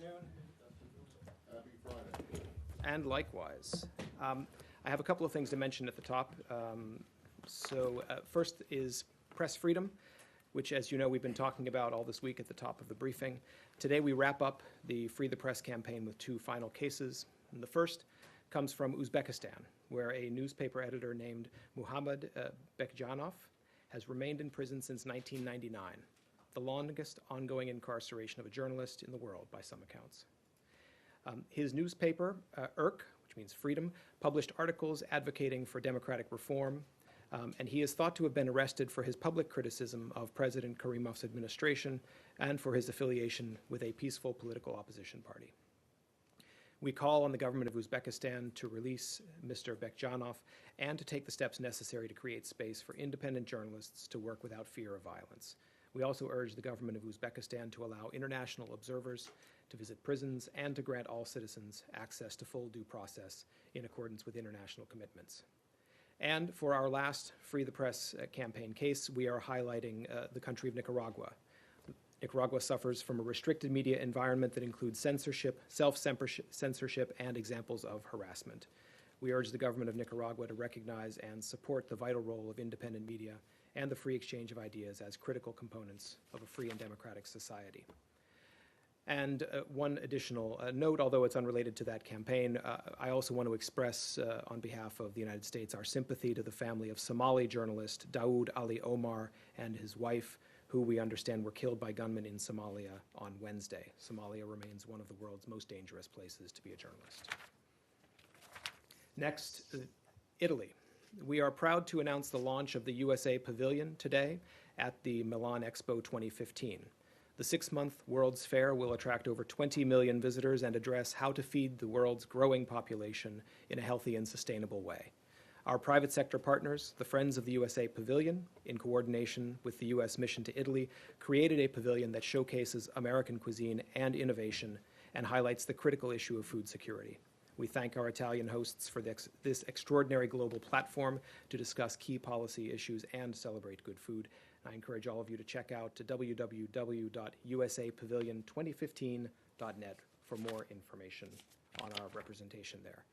afternoon. Happy Friday. And likewise. I have a couple of things to mention at the top. First is press freedom, which, as you know, we've been talking about all this week at the top of the briefing. Today we wrap up the Free the Press campaign with two final cases. And the first comes from Uzbekistan, where a newspaper editor named Muhammad Bekjanov has remained in prison since 1999, the longest ongoing incarceration of a journalist in the world by some accounts. His newspaper, IRK, which means freedom, published articles advocating for democratic reform, and he is thought to have been arrested for his public criticism of President Karimov's administration and for his affiliation with a peaceful political opposition party. We call on the government of Uzbekistan to release Mr. Bekjanov and to take the steps necessary to create space for independent journalists to work without fear of violence. We also urge the government of Uzbekistan to allow international observers to visit prisons and to grant all citizens access to full due process in accordance with international commitments. And for our last Free the Press campaign case, we are highlighting the country of Nicaragua. Nicaragua suffers from a restricted media environment that includes censorship, self-censorship, and examples of harassment. We urge the government of Nicaragua to recognize and support the vital role of independent media and the free exchange of ideas as critical components of a free and democratic society. And one additional note, although it's unrelated to that campaign, I also want to express on behalf of the United States our sympathy to the family of Somali journalist Dawood Ali Omar and his wife, who we understand were killed by gunmen in Somalia on Wednesday. Somalia remains one of the world's most dangerous places to be a journalist. Next, Italy. We are proud to announce the launch of the USA Pavilion today at the Milan Expo 2015. The 6-month World's Fair will attract over 20 million visitors and address how to feed the world's growing population in a healthy and sustainable way. Our private sector partners, the Friends of the USA Pavilion, in coordination with the U.S. Mission to Italy, created a pavilion that showcases American cuisine and innovation and highlights the critical issue of food security. We thank our Italian hosts for this extraordinary global platform to discuss key policy issues and celebrate good food. I encourage all of you to check out www.usapavilion2015.net for more information on our representation there.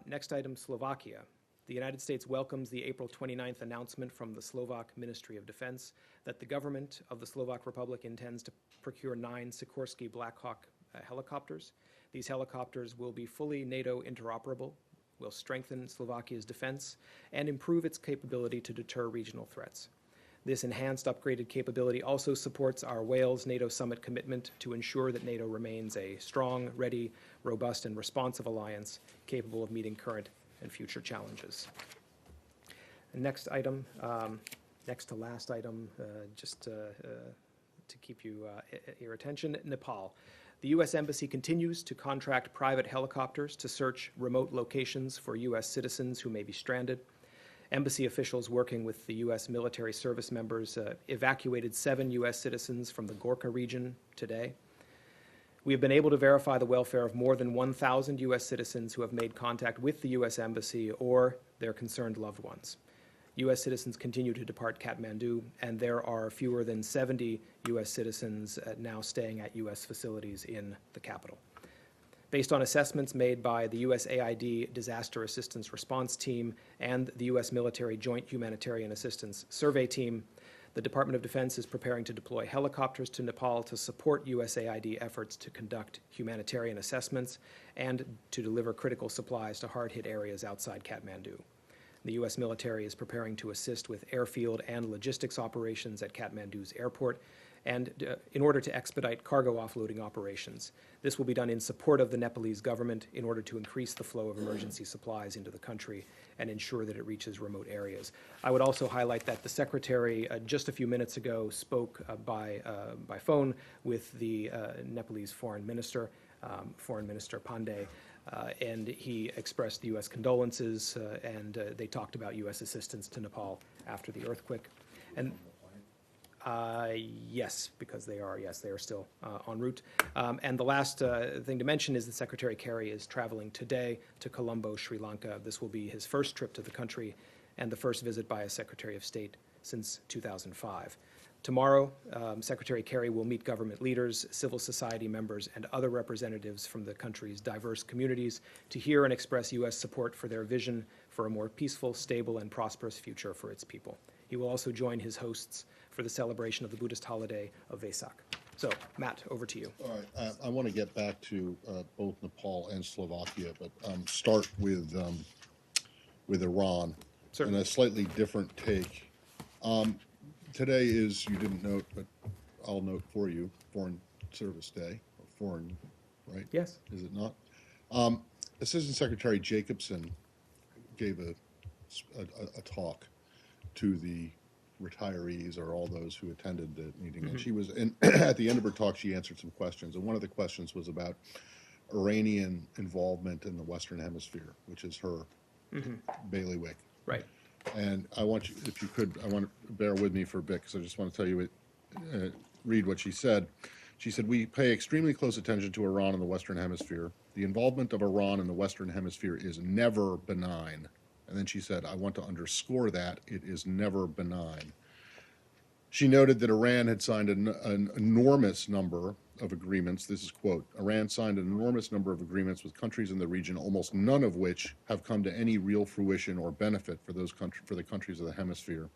Next item, Slovakia. The United States welcomes the April 29th announcement from the Slovak Ministry of Defense that the government of the Slovak Republic intends to procure 9 Sikorsky Black Hawk helicopters. These helicopters will be fully NATO interoperable, will strengthen Slovakia's defense, and improve its capability to deter regional threats. This enhanced, upgraded capability also supports our Wales NATO summit commitment to ensure that NATO remains a strong, ready, robust, and responsive alliance capable of meeting current and future challenges. And next item, next to last item, just to keep your attention, Nepal. The U.S. Embassy continues to contract private helicopters to search remote locations for U.S. citizens who may be stranded. Embassy officials working with the U.S. military service members evacuated 7 U.S. citizens from the Gorkha region today. We have been able to verify the welfare of more than 1,000 U.S. citizens who have made contact with the U.S. Embassy or their concerned loved ones. U.S. citizens continue to depart Kathmandu, and there are fewer than 70 U.S. citizens now staying at U.S. facilities in the capital. Based on assessments made by the USAID Disaster Assistance Response Team and the U.S. Military Joint Humanitarian Assistance Survey Team, the Department of Defense is preparing to deploy helicopters to Nepal to support USAID efforts to conduct humanitarian assessments and to deliver critical supplies to hard-hit areas outside Kathmandu. The U.S. military is preparing to assist with airfield and logistics operations at Kathmandu's airport, and in order to expedite cargo offloading operations. This will be done in support of the Nepalese government in order to increase the flow of emergency supplies into the country and ensure that it reaches remote areas. I would also highlight that the Secretary just a few minutes ago spoke by phone with the Nepalese Foreign Minister Pandey, and he expressed the U.S. condolences, and they talked about U.S. assistance to Nepal after the earthquake. And yes, because they are still en route. And the last thing to mention is that Secretary Kerry is traveling today to Colombo, Sri Lanka. This will be his first trip to the country and the first visit by a Secretary of State since 2005. Tomorrow, Secretary Kerry will meet government leaders, civil society members, and other representatives from the country's diverse communities to hear and express U.S. support for their vision for a more peaceful, stable, and prosperous future for its people. He will also join his hosts for the celebration of the Buddhist holiday of Vesak. So, Matt, over to you. All right, I want to get back to both Nepal and Slovakia, but start with Iran. Certainly. And a slightly different take. Today is, you didn't note, but I'll note for you, Foreign Service Day, or foreign, right? Yes. Is it not? Assistant Secretary Jacobson gave a talk to the retirees or all those who attended the meeting, and she was at the end of her talk she answered some questions, and one of the questions was about Iranian involvement in the Western Hemisphere, which is her bailiwick. Right. And I want you, if you could, I want to bear with me for a bit because I just want to tell you, read what she said. She said, "We pay extremely close attention to Iran in the Western Hemisphere. The involvement of Iran in the Western Hemisphere is never benign." And then she said, "I want to underscore that it is never benign." She noted that Iran had signed an enormous number of agreements. This is quote, "Iran signed an enormous number of agreements with countries in the region, almost none of which have come to any real fruition or benefit for the countries of the hemisphere."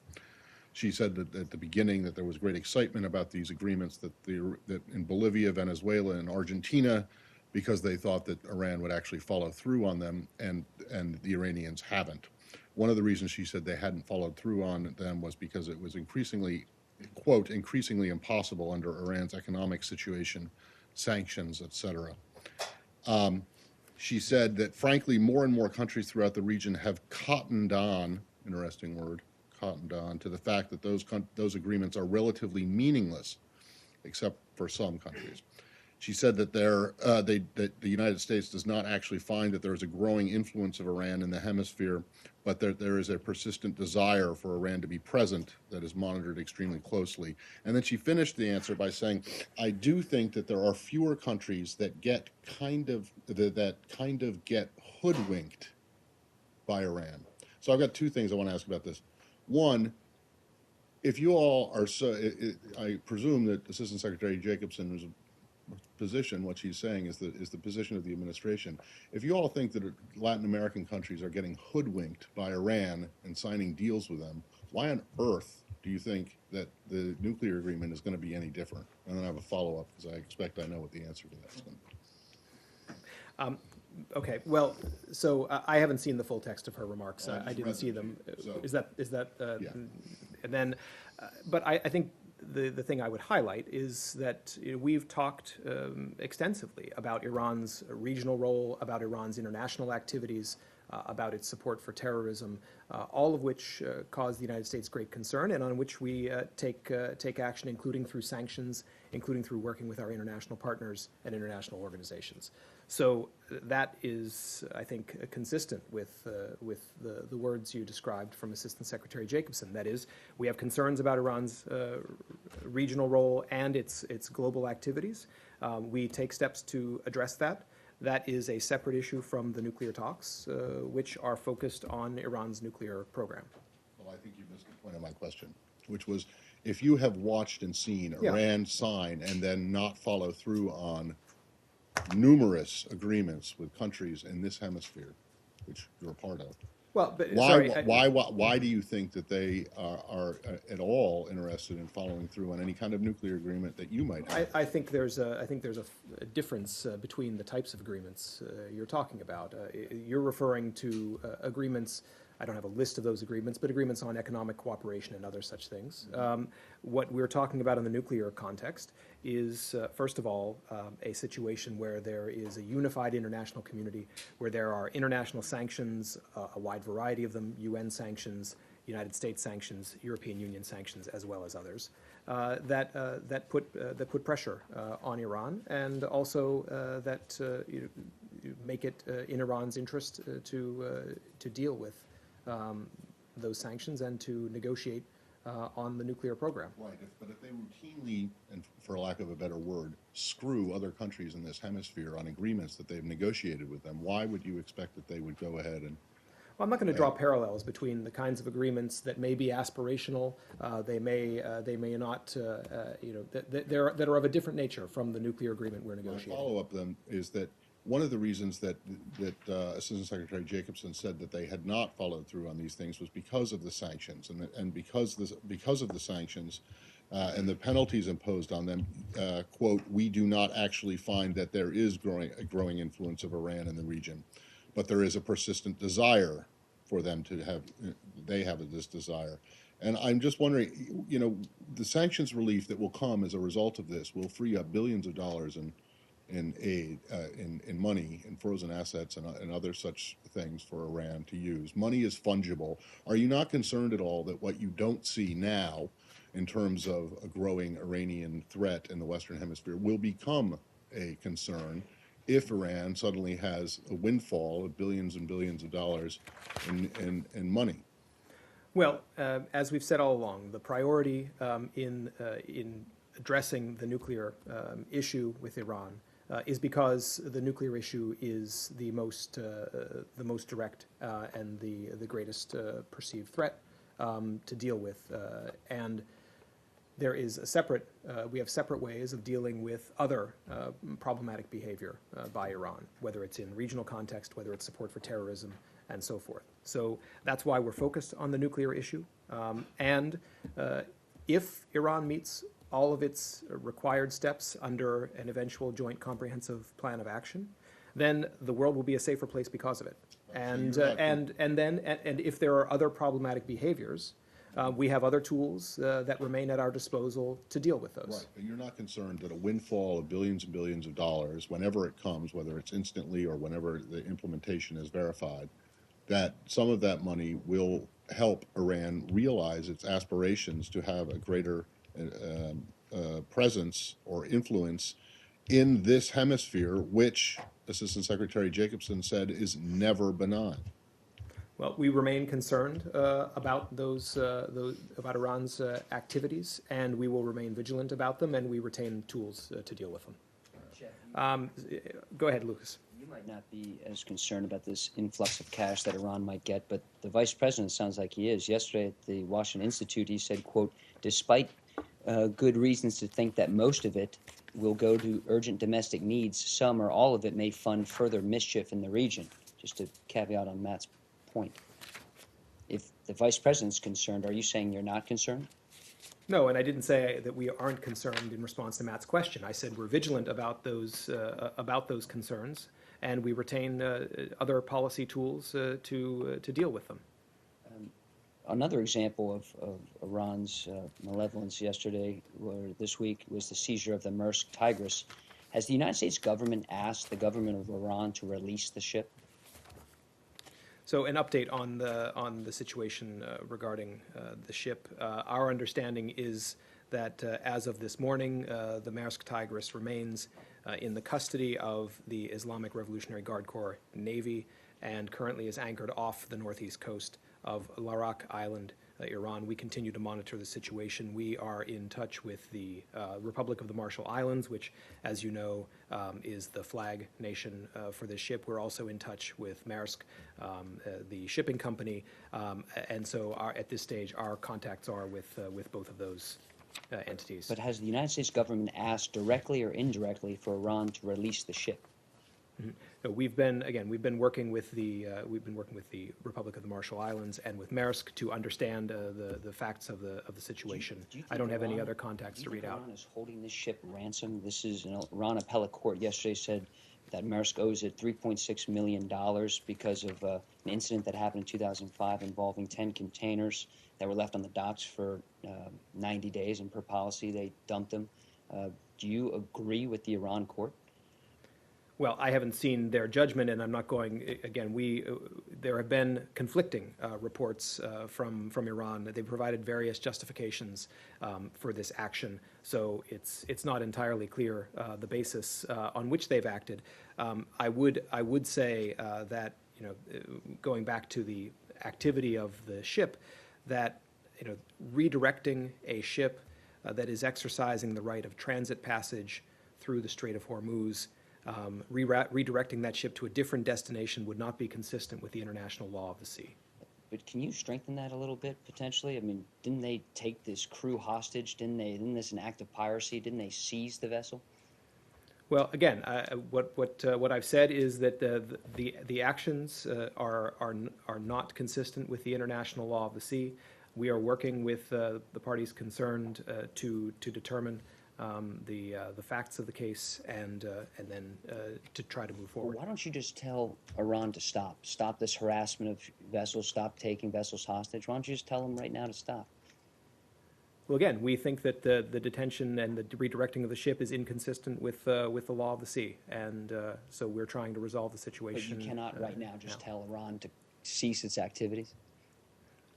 She said that at the beginning that there was great excitement about these agreements that in Bolivia, Venezuela, and Argentina, because they thought that Iran would actually follow through on them, and the Iranians haven't. One of the reasons she said they hadn't followed through on them was because it was increasingly, quote, increasingly impossible under Iran's economic situation, sanctions, etc. She said that, frankly, more and more countries throughout the region have cottoned on, interesting word, cottoned on, to the fact that those agreements are relatively meaningless, except for some countries. She said that that the United States does not actually find that there is a growing influence of Iran in the hemisphere, but there is a persistent desire for Iran to be present that is monitored extremely closely. And then she finished the answer by saying, "I do think that there are fewer countries that get kind of get hoodwinked by Iran." So I've got two things I want to ask about this. One, if you all are I presume that Assistant Secretary Jacobson, who's position, what she's saying is the position of the administration. If you all think that Latin American countries are getting hoodwinked by Iran and signing deals with them, why on earth do you think that the nuclear agreement is going to be any different? And then I have a follow-up because I expect I know what the answer to that is going to be. Okay, well, so I haven't seen the full text of her remarks. I just I didn't read see them them. to you, so- Is that Yeah. and then, but I think the thing I would highlight is that we've talked extensively about Iran's regional role, about Iran's international activities, about its support for terrorism, all of which cause the United States great concern, and on which we take action, including through sanctions, including through working with our international partners and international organizations. So that is, I think, consistent with the words you described from Assistant Secretary Jacobson. That is, we have concerns about Iran's regional role and its global activities. We take steps to address that. That is a separate issue from the nuclear talks, which are focused on Iran's nuclear program. Well, I think you missed the point of my question, which was if you have watched and seen Iran sign and then not follow through on numerous agreements with countries in this hemisphere, which you're a part of, Well, but why do you think that they are at all interested in following through on any kind of nuclear agreement that you might have? I think there's a difference between the types of agreements you're talking about. You're referring to agreements. I don't have a list of those agreements, but agreements on economic cooperation and other such things. What we're talking about in the nuclear context is, first of all, a situation where there is a unified international community, where there are international sanctions, a wide variety of them, UN sanctions, United States sanctions, European Union sanctions, as well as others, that put pressure on Iran, and also that make it in Iran's interest to deal with those sanctions and to negotiate on the nuclear program. Right, but if they routinely, and for lack of a better word, screw other countries in this hemisphere on agreements that they've negotiated with them, why would you expect that they would go ahead and Well, I'm not going to draw parallels between the kinds of agreements that may be aspirational, they may not, that are of a different nature from the nuclear agreement we're My negotiating. follow-up then is that one of the reasons that Assistant Secretary Jacobson said that they had not followed through on these things was because of the sanctions, and because of the sanctions and the penalties imposed on them, quote, we do not actually find that there is a growing influence of Iran in the region, but there is a persistent desire for them to have, they have this desire. And I'm just wondering, the sanctions relief that will come as a result of this will free up billions of dollars in aid, in money, in frozen assets, and other such things for Iran to use. Money is fungible. Are you not concerned at all that what you don't see now, in terms of a growing Iranian threat in the Western Hemisphere, will become a concern if Iran suddenly has a windfall of billions and billions of dollars in money? Well, as we've said all along, the priority in addressing the nuclear issue with Iran is because the nuclear issue is the most direct and the greatest perceived threat to deal with, and there is a separate, we have separate ways of dealing with other problematic behavior by Iran, whether it's in regional context, whether it's support for terrorism, and so forth. So that's why we're focused on the nuclear issue. And if Iran meets all of its required steps under an eventual joint comprehensive plan of action, then the world will be a safer place because of it. And if there are other problematic behaviors, we have other tools that remain at our disposal to deal with those. Right, but you're not concerned that a windfall of billions and billions of dollars, whenever it comes, whether it's instantly or whenever the implementation is verified, that some of that money will help Iran realize its aspirations to have a greater presence or influence in this hemisphere, which Assistant Secretary Jacobson said is never benign? Well, we remain concerned about about Iran's activities, and we will remain vigilant about them, and we retain tools to deal with them. Go ahead, Lucas. You might not be as concerned about this influx of cash that Iran might get, but the vice president sounds like he is. Yesterday at the Washington Institute, he said, quote, despite good reasons to think that most of it will go to urgent domestic needs, some or all of it may fund further mischief in the region. Just a caveat on Matt's point. If the vice president's concerned, are you saying you're not concerned? No, and I didn't say that we aren't concerned in response to Matt's question. I said we're vigilant about those concerns, and we retain other policy tools to deal with them. Another example of Iran's malevolence yesterday or this week was the seizure of the Maersk Tigris. Has the United States government asked the government of Iran to release the ship? So an update on the situation regarding the ship. Our understanding is that as of this morning, the Maersk Tigris remains in the custody of the Islamic Revolutionary Guard Corps Navy and currently is anchored off the northeast coast of Larak Island, Iran. We continue to monitor the situation. We are in touch with the Republic of the Marshall Islands, which, as you know, is the flag nation for this ship. We're also in touch with Maersk, the shipping company, and so at this stage, our contacts are with both of those entities. But has the United States government asked directly or indirectly for Iran to release the ship? So we've been working with the Republic of the Marshall Islands and with Maersk to understand the facts of the situation. I don't have any other contacts to read out. Iran is holding this ship ransom. This is an Iran appellate court yesterday said that Maersk owes it $3.6 million because of an incident that happened in 2005 involving 10 containers that were left on the docks for 90 days, and per policy they dumped them. Do you agree with the Iran court? Well, I haven't seen their judgment, and I'm not going. Again, there have been conflicting reports from Iran. They've provided various justifications for this action, so it's not entirely clear the basis on which they've acted. I would say that going back to the activity of the ship, that redirecting a ship that is exercising the right of transit passage through the Strait of Hormuz redirecting that ship to a different destination would not be consistent with the international law of the sea. But can you strengthen that a little bit potentially? I mean, didn't they take this crew hostage? Isn't this an act of piracy? Didn't they seize the vessel? Well, again, what I've said is that the actions are not consistent with the international law of the sea. We are working with the parties concerned to determine the facts of the case and then to try to move Well, forward. why don't you just tell Iran to stop this harassment of vessels, stop taking vessels hostage? Why don't you just tell them right now to stop? Well, again, we think that the detention and the redirecting of the ship is inconsistent with the law of the sea, and so we're trying to resolve the But situation. you cannot right now just now. tell Iran to cease its activities.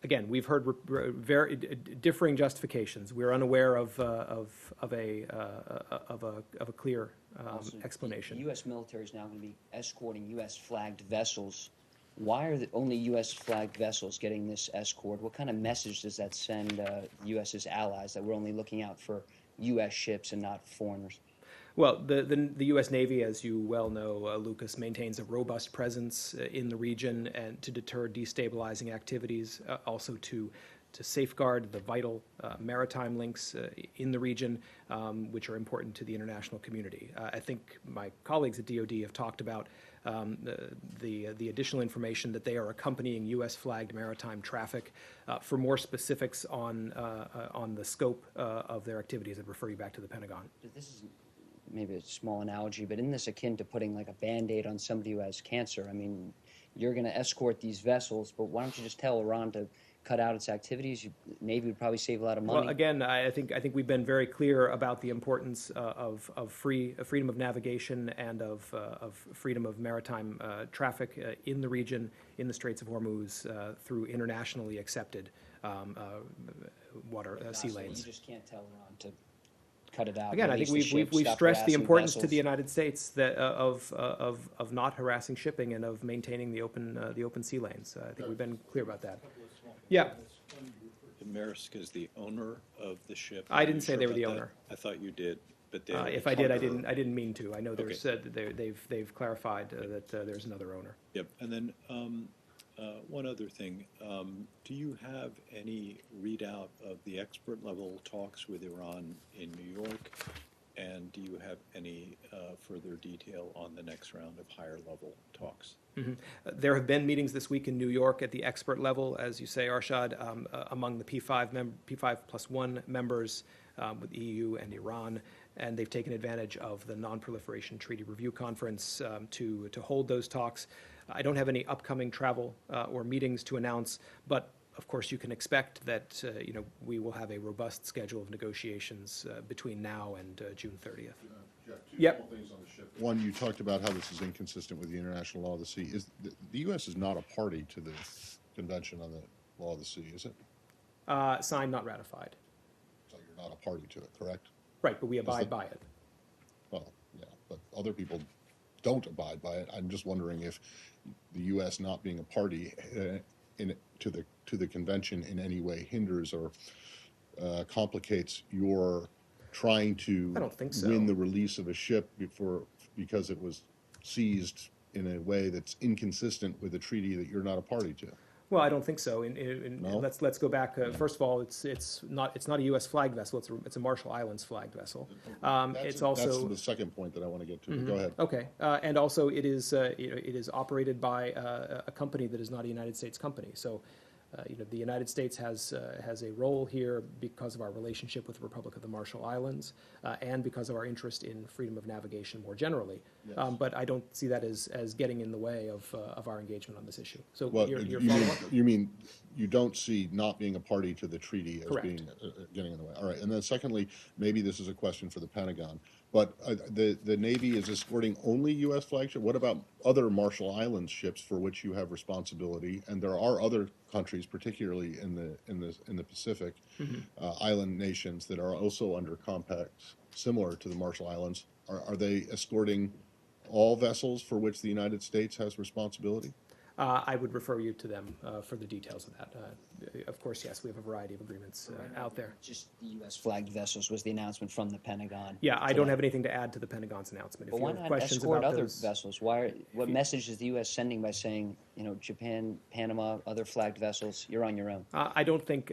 Again, we've heard very differing justifications. We're unaware of a clear Also, explanation. The U.S. military is now going to be escorting U.S. flagged vessels. Why are only U.S. flagged vessels getting this escort? What kind of message does that send the U.S.'s allies that we're only looking out for U.S. ships and not foreigners? Well, the U.S. Navy, as you well know, Lucas, maintains a robust presence in the region and to deter destabilizing activities, also to safeguard the vital maritime links in the region, which are important to the international community. I think my colleagues at DoD have talked about the additional information that they are accompanying U.S. flagged maritime traffic. For more specifics on the scope of their activities, I'd refer you back to the Pentagon. This is maybe a small analogy, but isn't this akin to putting like a Band-Aid on somebody who has cancer? I mean, you're going to escort these vessels, but why don't you just tell Iran to cut out its activities? Navy would probably save a lot of money. Well, again, I think we've been very clear about the importance of freedom of navigation and of freedom of maritime traffic in the region, in the Straits of Hormuz, through internationally accepted sea lanes. You just can't tell Iran to cut it out. Again, I think we've stressed the importance to the United States that of not harassing shipping and of maintaining the open sea lanes. I think we've been clear about that. Yeah. Maersk is the owner of the ship. I Are didn't you say sure they were about the that? owner. I thought you did, but If I did, I didn't mean to. I know there's Okay. they've clarified that there's another owner. Yep. And then one other thing, do you have any readout of the expert level talks with Iran in New York? And do you have any further detail on the next round of higher level talks? There have been meetings this week in New York at the expert level, as you say, Arshad, among the P5+1 members with the EU and Iran, and they've taken advantage of the Non-Proliferation Treaty Review Conference to hold those talks. I don't have any upcoming travel or meetings to announce, but of course you can expect that we will have a robust schedule of negotiations between now and June 30th. Jeff, two Yep. small things on the ship. One, you talked about how this is inconsistent with the international law of the sea. Is the U.S. is not a party to the Convention on the Law of the Sea, is it? Signed, not ratified. So you're not a party to it, correct? Right, but we abide by it. Well, yeah, but other people don't abide by it. I'm just wondering if the U.S. not being a party to the convention in any way hinders or complicates your trying to I don't think so. win the release of a ship because it was seized in a way that's inconsistent with a treaty that you're not a party to. Well, I don't think so. No? Let's go back. First of all, it's not a U.S. flagged vessel. It's a Marshall Islands flagged vessel. It's also That's the second point that I want to get to. But go ahead. okay, and also it is operated by a company that is not a United States company. So, the United States has a role here because of our relationship with the Republic of the Marshall Islands and because of our interest in freedom of navigation more generally. Yes. But I don't see that as getting in the way of our engagement on this issue. So Well, your you follow-up? mean you don't see not being a party to the treaty as Correct. being getting in the way. All right, and then secondly, maybe this is a question for the Pentagon, but the Navy is escorting only U.S. flagship. What about other Marshall Islands ships for which you have responsibility? And there are other countries, particularly in the Pacific, island nations that are also under compacts similar to the Marshall Islands. Are they escorting all vessels for which the United States has responsibility? I would refer you to them for the details of that. of course, yes, we have a variety of agreements out there. Just the U.S. flagged vessels was the announcement from the Pentagon. Yeah, I don't today. have anything to add to the Pentagon's announcement. But If why you have not questions escort about other those, vessels? What message is the U.S. sending by saying, Japan, Panama, other flagged vessels, you're on your own? I don't think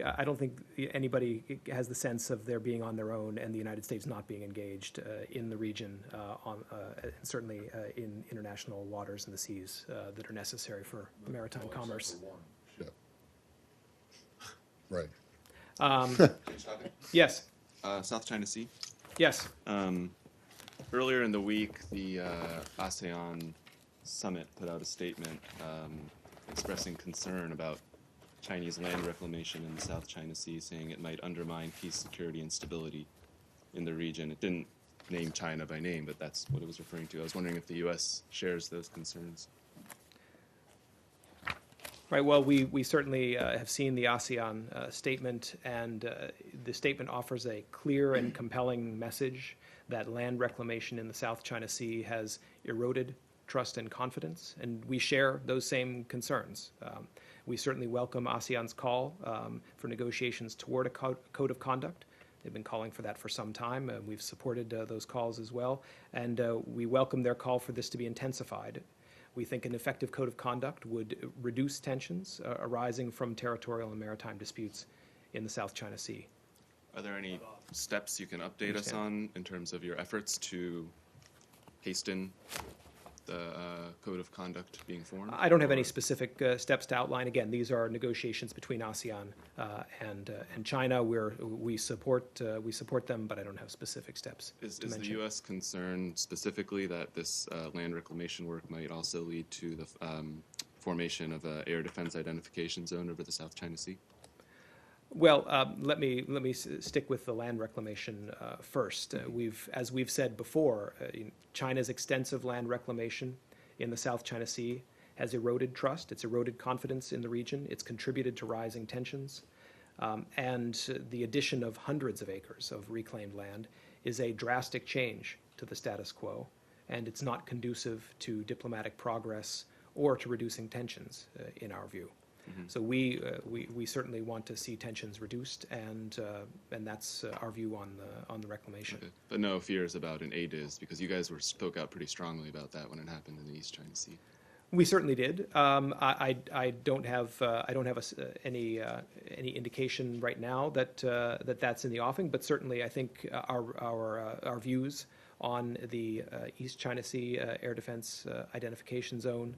anybody has the sense of their being on their own and the United States not being engaged in the region, certainly in international waters and the seas that are necessary for maritime commerce. Ship. Right. Yes, South China Sea. yes. Earlier in the week, the ASEAN summit put out a statement expressing concern about Chinese land reclamation in the South China Sea, saying it might undermine peace, security, and stability in the region. It didn't name China by name, but that's what it was referring to. I was wondering if the U.S. shares those concerns. Right, well, we certainly have seen the ASEAN statement, and the statement offers a clear and compelling message that land reclamation in the South China Sea has eroded trust and confidence, and we share those same concerns. We certainly welcome ASEAN's call for negotiations toward a code of conduct. They've been calling for that for some time. We've supported those calls as well, and we welcome their call for this to be intensified. We think an effective code of conduct would reduce tensions arising from territorial and maritime disputes in the South China Sea. Are there any steps you can update us on in terms of your efforts to hasten the code of conduct being formed? I don't have any specific steps to outline. Again, these are negotiations between ASEAN and China. We support them, but I don't have specific steps Is to the mention. U.S. concerned specifically that this land reclamation work might also lead to the formation of an air defense identification zone over the South China Sea? Well, let me stick with the land reclamation first. As we've said before, China's extensive land reclamation in the South China Sea has eroded trust. It's eroded confidence in the region. It's contributed to rising tensions, and the addition of hundreds of acres of reclaimed land is a drastic change to the status quo, and it's not conducive to diplomatic progress or to reducing tensions, in our view. So we certainly want to see tensions reduced, and that's our view on the reclamation. Okay. But no fears about an ADIZ, because you guys spoke out pretty strongly about that when it happened in the East China Sea. We certainly did. I don't have any indication right now that that's in the offing, but certainly I think our views on the East China Sea air defense identification zone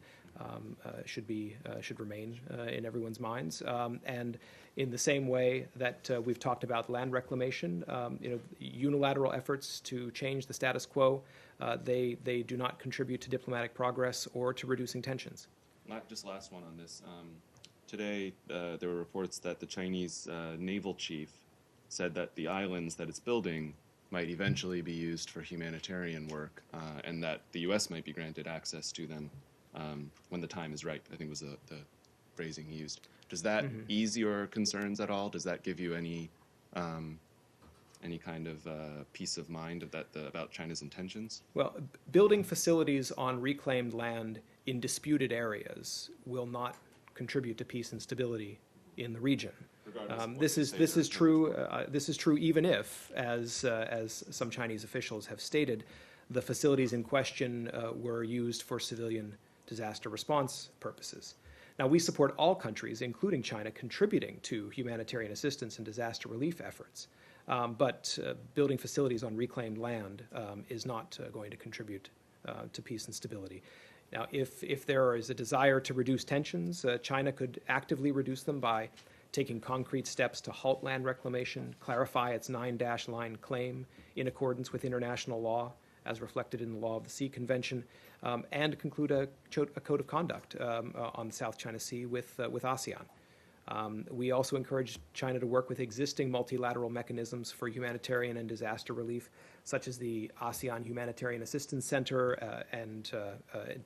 should remain in everyone's minds. And in the same way that we've talked about land reclamation, unilateral efforts to change the status quo, they do not contribute to diplomatic progress or to reducing tensions. Just last one on this. Today, there were reports that the Chinese naval chief said that the islands that it's building might eventually be used for humanitarian work, and that the U.S. might be granted access to them when the time is right, I think was the phrasing he used. Does that ease your concerns at all? Does that give you any kind of peace of mind about China's intentions? Well, building facilities on reclaimed land in disputed areas will not contribute to peace and stability in the region. This is true. This is true even if, as some Chinese officials have stated, the facilities in question were used for civilian disaster response purposes. Now, we support all countries, including China, contributing to humanitarian assistance and disaster relief efforts. But building facilities on reclaimed land is not going to contribute to peace and stability. Now, if there is a desire to reduce tensions, China could actively reduce them by taking concrete steps to halt land reclamation, clarify its 9-dash line claim in accordance with international law, as reflected in the Law of the Sea Convention, and conclude a code of conduct on the South China Sea with ASEAN. We also encourage China to work with existing multilateral mechanisms for humanitarian and disaster relief, such as the ASEAN Humanitarian Assistance Center, and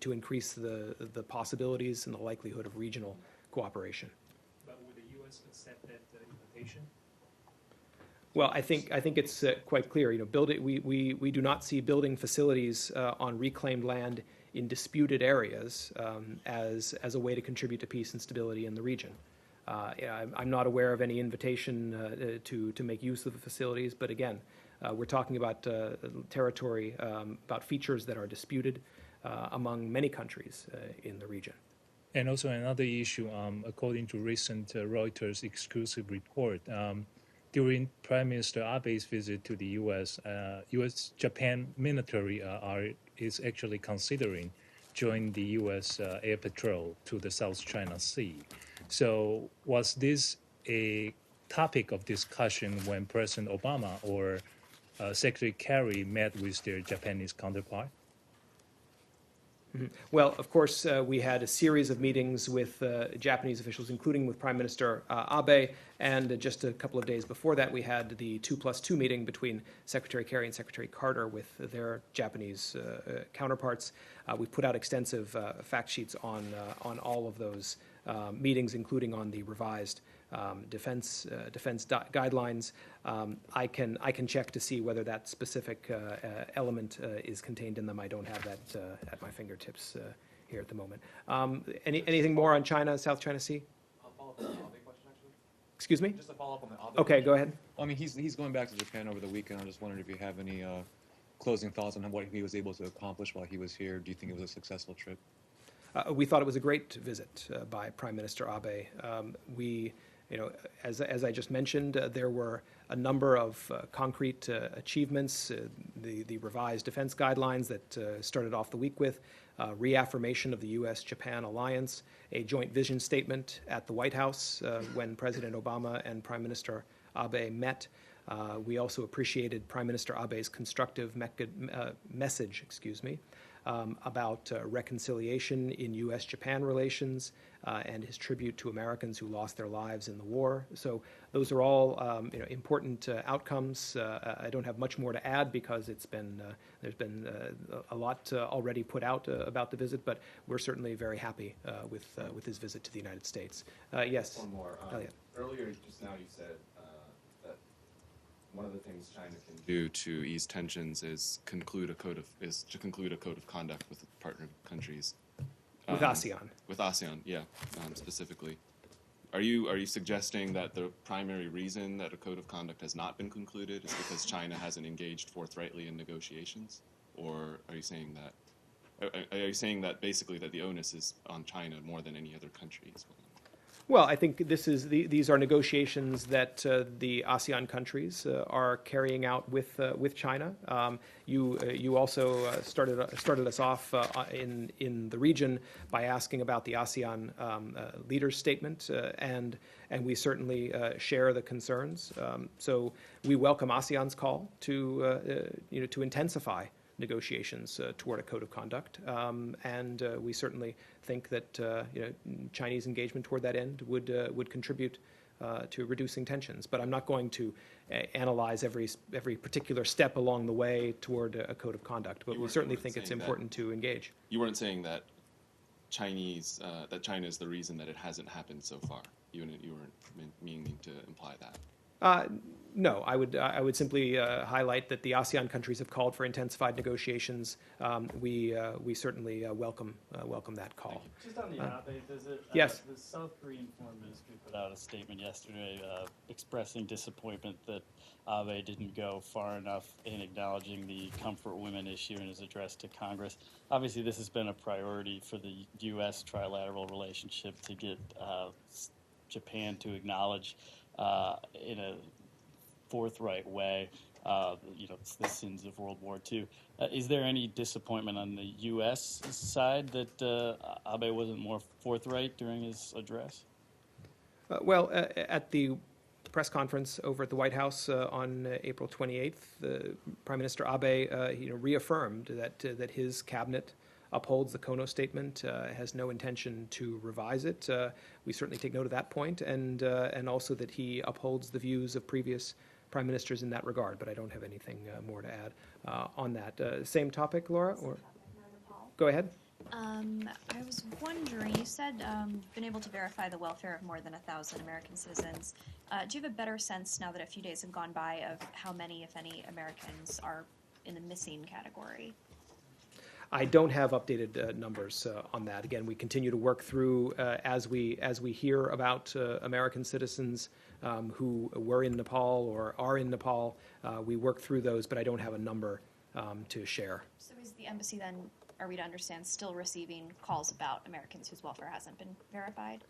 to increase the possibilities and the likelihood of regional cooperation. But would the U.S. accept that invitation? Well, I think it's quite clear. We do not see building facilities on reclaimed land in disputed areas as a way to contribute to peace and stability in the region. Yeah, I'm not aware of any invitation to make use of the facilities, but again, we're talking about territory, about features that are disputed among many countries in the region. And also another issue, according to recent Reuters exclusive report, during Prime Minister Abe's visit to the U.S., U.S.-Japan military is actually considering joining the U.S. air patrol to the South China Sea. So was this a topic of discussion when President Obama or Secretary Kerry met with their Japanese counterpart? Well, of course, we had a series of meetings with Japanese officials, including with Prime Minister Abe, and just a couple of days before that, we had the 2+2 meeting between Secretary Kerry and Secretary Carter with their Japanese counterparts. We put out extensive fact sheets on all of those meetings, including on the revised defense guidelines. I can check to see whether that specific element is contained in them. I don't have that at my fingertips here at the moment. Anything more on China, South China Sea? I'll follow up on the Abe question, actually. Excuse me? Just to follow up on the Abe Okay, question. go ahead. Well, I mean, he's going back to Japan over the weekend. I just wondered if you have any closing thoughts on what he was able to accomplish while he was here. Do you think it was a successful trip? We thought it was a great visit by Prime Minister Abe. As I just mentioned, there were a number of concrete achievements. The revised defense guidelines that started off the week with reaffirmation of the U.S.-Japan alliance, a joint vision statement at the White House when President Obama and Prime Minister Abe met. We also appreciated Prime Minister Abe's constructive message, about reconciliation in U.S.-Japan relations and his tribute to Americans who lost their lives in the war. So those are all important outcomes. I don't have much more to add because there's been a lot already put out about the visit, but we're certainly very happy with his visit to the United States. Yes. One more. Elliot. Earlier, just now, you said that one of the things China can do to ease tensions is to conclude a code of conduct with partner countries. With ASEAN. With ASEAN, yeah, specifically. Are you suggesting that the primary reason that a code of conduct has not been concluded is because China hasn't engaged forthrightly in negotiations, or are you saying that basically that the onus is on China more than any other country as well? Well, I think these are negotiations that the ASEAN countries are carrying out with China. You also started us off in the region by asking about the ASEAN leaders' statement, and we certainly share the concerns. So we welcome ASEAN's call to intensify negotiations toward a code of conduct, and we certainly think that Chinese engagement toward that end would contribute to reducing tensions. But I'm not going to analyze every particular step along the way toward a code of conduct. But we certainly think it's important to engage. You weren't saying that China is the reason that it hasn't happened so far. You weren't meaning to imply that. No, I would simply highlight that the ASEAN countries have called for intensified negotiations. We certainly welcome that call. Just on the Abe visit, yes. The South Korean Foreign Ministry put out a statement yesterday expressing disappointment that Abe didn't go far enough in acknowledging the comfort women issue in his address to Congress. Obviously, this has been a priority for the U.S. trilateral relationship to get Japan to acknowledge in a forthright way, the sins of World War II. Is there any disappointment on the U.S. side that Abe wasn't more forthright during his address? Well, at the press conference over at the White House on April 28th, Prime Minister Abe reaffirmed that his cabinet upholds the Kono statement, has no intention to revise it. We certainly take note of that point, and also that he upholds the views of previous prime ministers in that regard, but I don't have anything more to add on that. Same topic, Laura? Or go ahead. I was wondering, you said been able to verify the welfare of more than 1,000 American citizens. Do you have a better sense, now that a few days have gone by, of how many, if any, Americans are in the missing category? I don't have updated numbers on that. Again, we continue to work through as we hear about American citizens who were in Nepal or are in Nepal. We work through those, but I don't have a number to share. So is the embassy then, are we to understand, still receiving calls about Americans whose welfare hasn't been verified?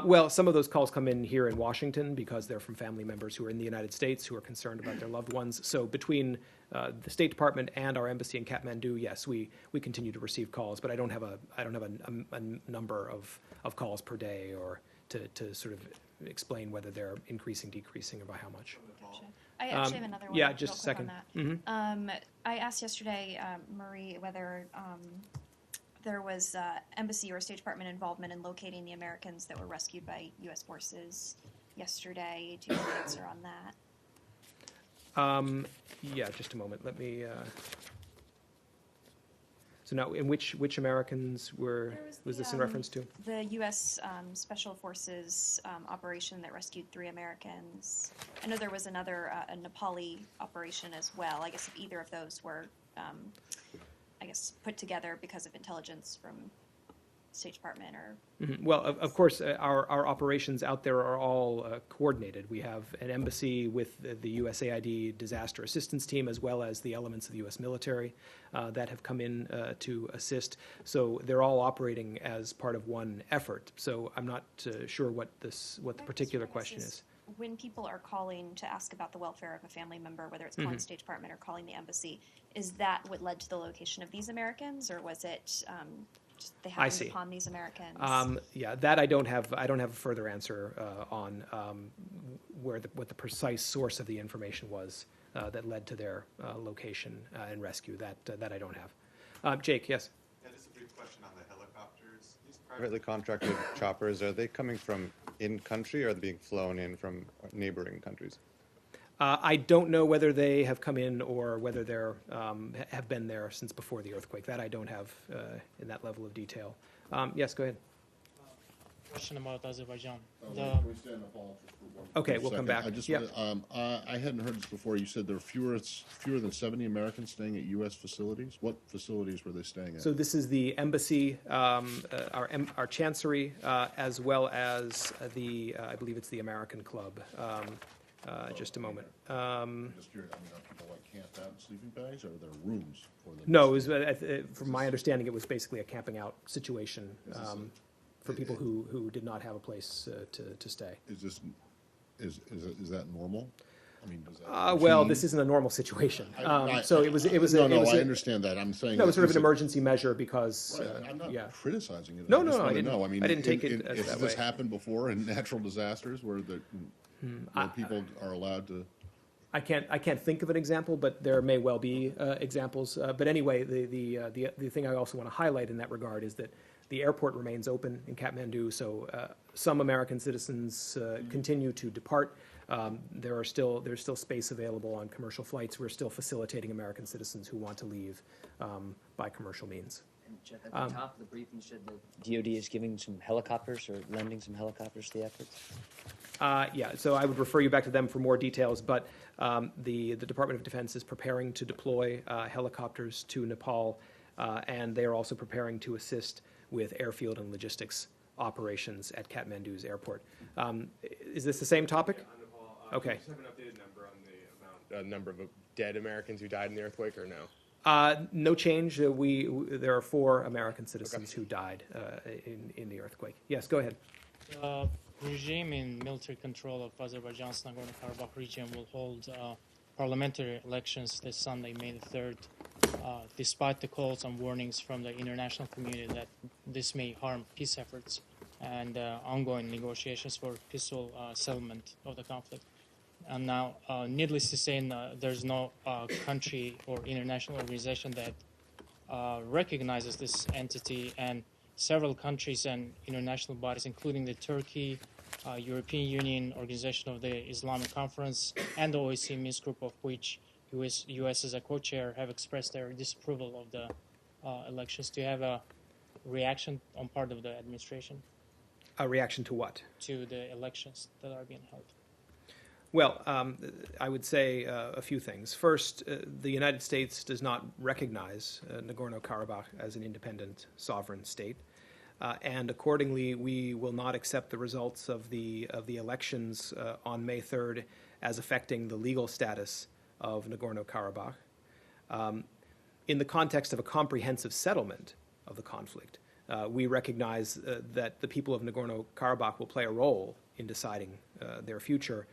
Well, some of those calls come in here in Washington because they're from family members who are in the United States who are concerned about their loved ones. So between the State Department and our embassy in Kathmandu, yes, we continue to receive calls, but I don't have a number of calls per day or to sort of explain whether they're increasing, decreasing, or by how much. Gotcha. I actually have another one. Yeah, real just a quick second. on that. I asked yesterday, Marie, whether there was embassy or State Department involvement in locating the Americans that were rescued by U.S. forces yesterday. Do you have an answer on that? Yeah, just a moment. Let me. So now, in which Americans was this in reference to? The U.S. Special Forces operation that rescued 3 Americans. I know there was another a Nepali operation as well. I guess if either of those were, put together because of intelligence from State Department or. Well, of course, our operations out there are all coordinated. We have an embassy with the USAID disaster assistance team, as well as the elements of the U.S. military that have come in to assist. So they're all operating as part of one effort. So I'm not sure what the particular question is. When people are calling to ask about the welfare of a family member, whether it's calling the State Department or calling the embassy, is that what led to the location of these Americans, or was it just they happened upon these Americans? Yeah, that I don't have a further answer on what the precise source of the information was that led to their location and rescue. That I don't have. Jake, yes. Yeah, just a brief question on the helicopters. These privately contracted choppers, are they coming from in-country or are they being flown in from neighboring countries? I don't know whether they have come in or whether they're have been there since before the earthquake. That I don't have in that level of detail. Yes, go ahead. Question about Azerbaijan. Okay, we'll come back. I just Yep. I hadn't heard this before. You said there are fewer than 70 Americans staying at U.S. facilities. What facilities were they staying at? So this is the embassy, our chancery, as well as I believe it's the American Club. Just a moment. Just curious, are people like camped out in sleeping bags, or are there rooms for them? No, it was, from my understanding, it was basically a camping out situation for people who did not have a place to stay. Is that normal? I mean, does that well, this isn't a normal situation. So it was. No, I understand that. I'm saying no, it was sort of an emergency measure because. Right, I'm not criticizing it. No, I didn't know. I mean, I didn't take it as has that this way. happened before in natural disasters where people are allowed to? I can't think of an example, but there may well be examples. But anyway, the thing I also want to highlight in that regard is that the airport remains open in Kathmandu, so some American citizens continue to depart. There's still space available on commercial flights. We're still facilitating American citizens who want to leave by commercial means. And Jeff, at the top of the briefing, you said the DoD is giving some helicopters or lending some helicopters to the efforts. Yeah, so I would refer you back to them for more details, but the Department of Defense is preparing to deploy helicopters to Nepal, and they are also preparing to assist with airfield and logistics operations at Kathmandu's airport. Is this the same topic? Yeah, on Nepal. Okay. Do you just have an updated number on the number of dead Americans who died in the earthquake, or no? No change. There are 4 American citizens who died in the earthquake. Yes, go ahead. Regime in military control of Azerbaijan's Nagorno-Karabakh region will hold parliamentary elections this Sunday, May the 3rd, despite the calls and warnings from the international community that this may harm peace efforts and ongoing negotiations for peaceful settlement of the conflict. And now, needless to say, there's no country or international organization that recognizes this entity, and several countries and international bodies, including the Turkey, European Union, Organization of the Islamic Conference, and the OSCE Minsk Group, of which U.S. as a co-chair, have expressed their disapproval of the elections. Do you have a reaction on part of the administration? A reaction to what? To the elections that are being held. Well, I would say a few things. First, the United States does not recognize Nagorno-Karabakh as an independent sovereign state, and accordingly, we will not accept the results of the elections on May 3rd as affecting the legal status of Nagorno-Karabakh. In the context of a comprehensive settlement of the conflict, we recognize that the people of Nagorno-Karabakh will play a role in deciding their future.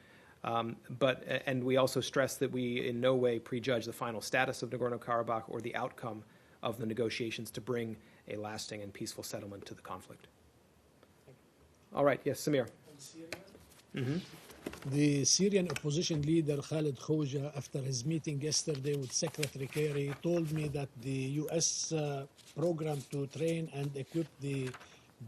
And we also stress that we in no way prejudge the final status of Nagorno-Karabakh or the outcome of the negotiations to bring a lasting and peaceful settlement to the conflict. All right, yes, Samir. The Syrian opposition leader Khalid Khoja, after his meeting yesterday with Secretary Kerry, told me that the U.S. Program to train and equip the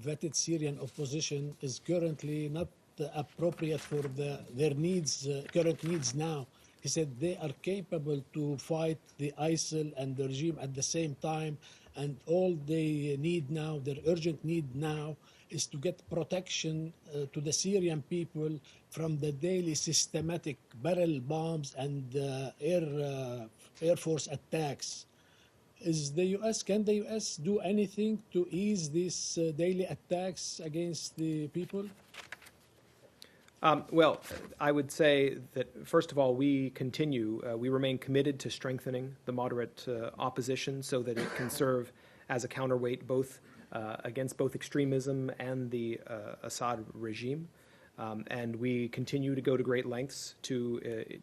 vetted Syrian opposition is currently not appropriate for their needs, current needs now. He said they are capable to fight the ISIL and the regime at the same time, and all they need now, their urgent need now, is to get protection to the Syrian people from the daily systematic barrel bombs and Air Force attacks. Can the U.S. do anything to ease these daily attacks against the people? Well, I would say that, first of all, we remain committed to strengthening the moderate opposition so that it can serve as a counterweight both against both extremism and the Assad regime. And we continue to go to great lengths to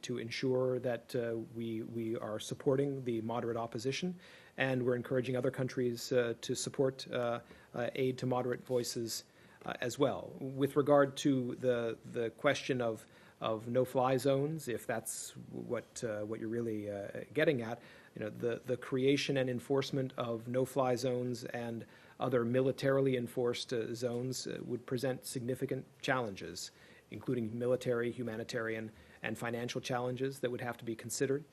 ensure that we are supporting the moderate opposition, and we're encouraging other countries to support aid to moderate voices as well. With regard to the question of no-fly zones, if that's what you're really getting at, the creation and enforcement of no-fly zones and other militarily enforced zones would present significant challenges, including military, humanitarian, and financial challenges that would have to be considered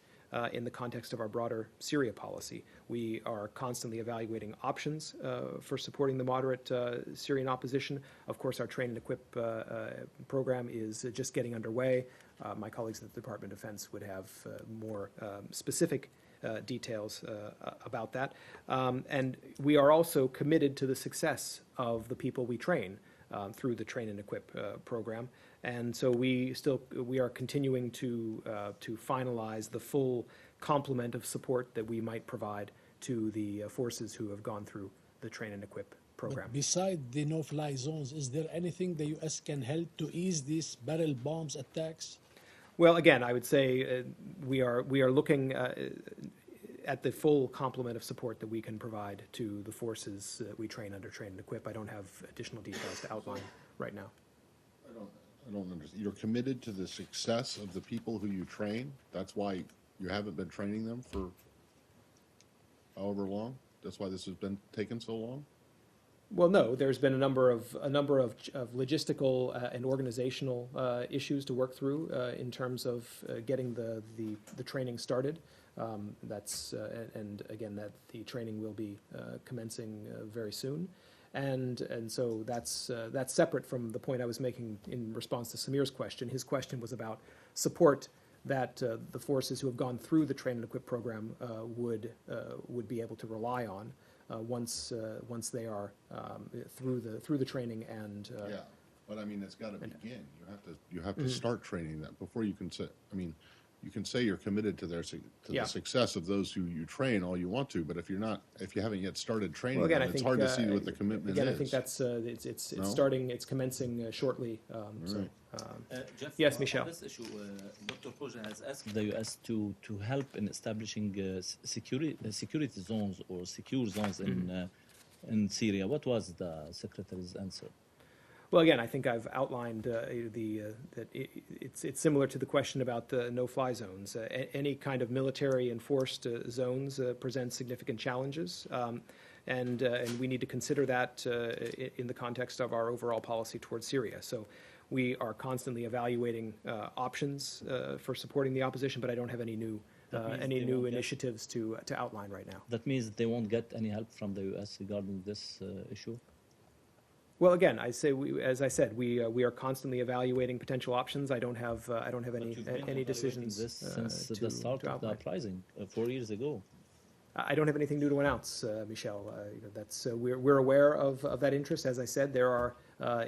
in the context of our broader Syria policy. We are constantly evaluating options for supporting the moderate Syrian opposition. Of course, our train and equip program is just getting underway. My colleagues at the Department of Defense would have more specific details about that. And we are also committed to the success of the people we train through the train and equip program. And so we are continuing to finalize the full complement of support that we might provide to the forces who have gone through the train and equip program. But beside the no-fly zones, is there anything the U.S. can help to ease these barrel bombs attacks? Well, again, I would say we are looking at the full complement of support that we can provide to the forces we train under train and equip. I don't have additional details to outline right now. I don't understand. You're committed to the success of the people who you train. That's why you haven't been training them for however long. That's why this has been taken so long. Well, no. There's been a number of logistical and organizational issues to work through in terms of getting the training started. And again, that the training will be commencing very soon. And so that's separate from the point I was making in response to Samir's question. His question was about support that the forces who have gone through the train and equip program would be able to rely on once they are through the training and. Yeah, but I mean, it's got to begin. You have to start training that before you can say. I mean, you can say you're committed to the success of those who you train all you want to, but if you haven't yet started training, well, again, it's hard to see what the commitment is. Again, I think that's it's starting. It's commencing shortly. So, yes, Michel. On this issue, Dr. Khoja has asked the U.S. to help in establishing security zones or secure zones in Syria. What was the Secretary's answer? Well, again, I think I've outlined that it's similar to the question about the no-fly zones. Any kind of military enforced zones present significant challenges, and we need to consider that in the context of our overall policy towards Syria. So we are constantly evaluating options for supporting the opposition, but I don't have any new initiatives to outline right now. That means they won't get any help from the U.S. regarding this issue? Well, again, as I said, we are constantly evaluating potential options. I don't have any decisions This since to the start of the outline. uprising 4 years ago. I don't have anything new to announce, Michel. That's we're aware of that interest. As I said, there are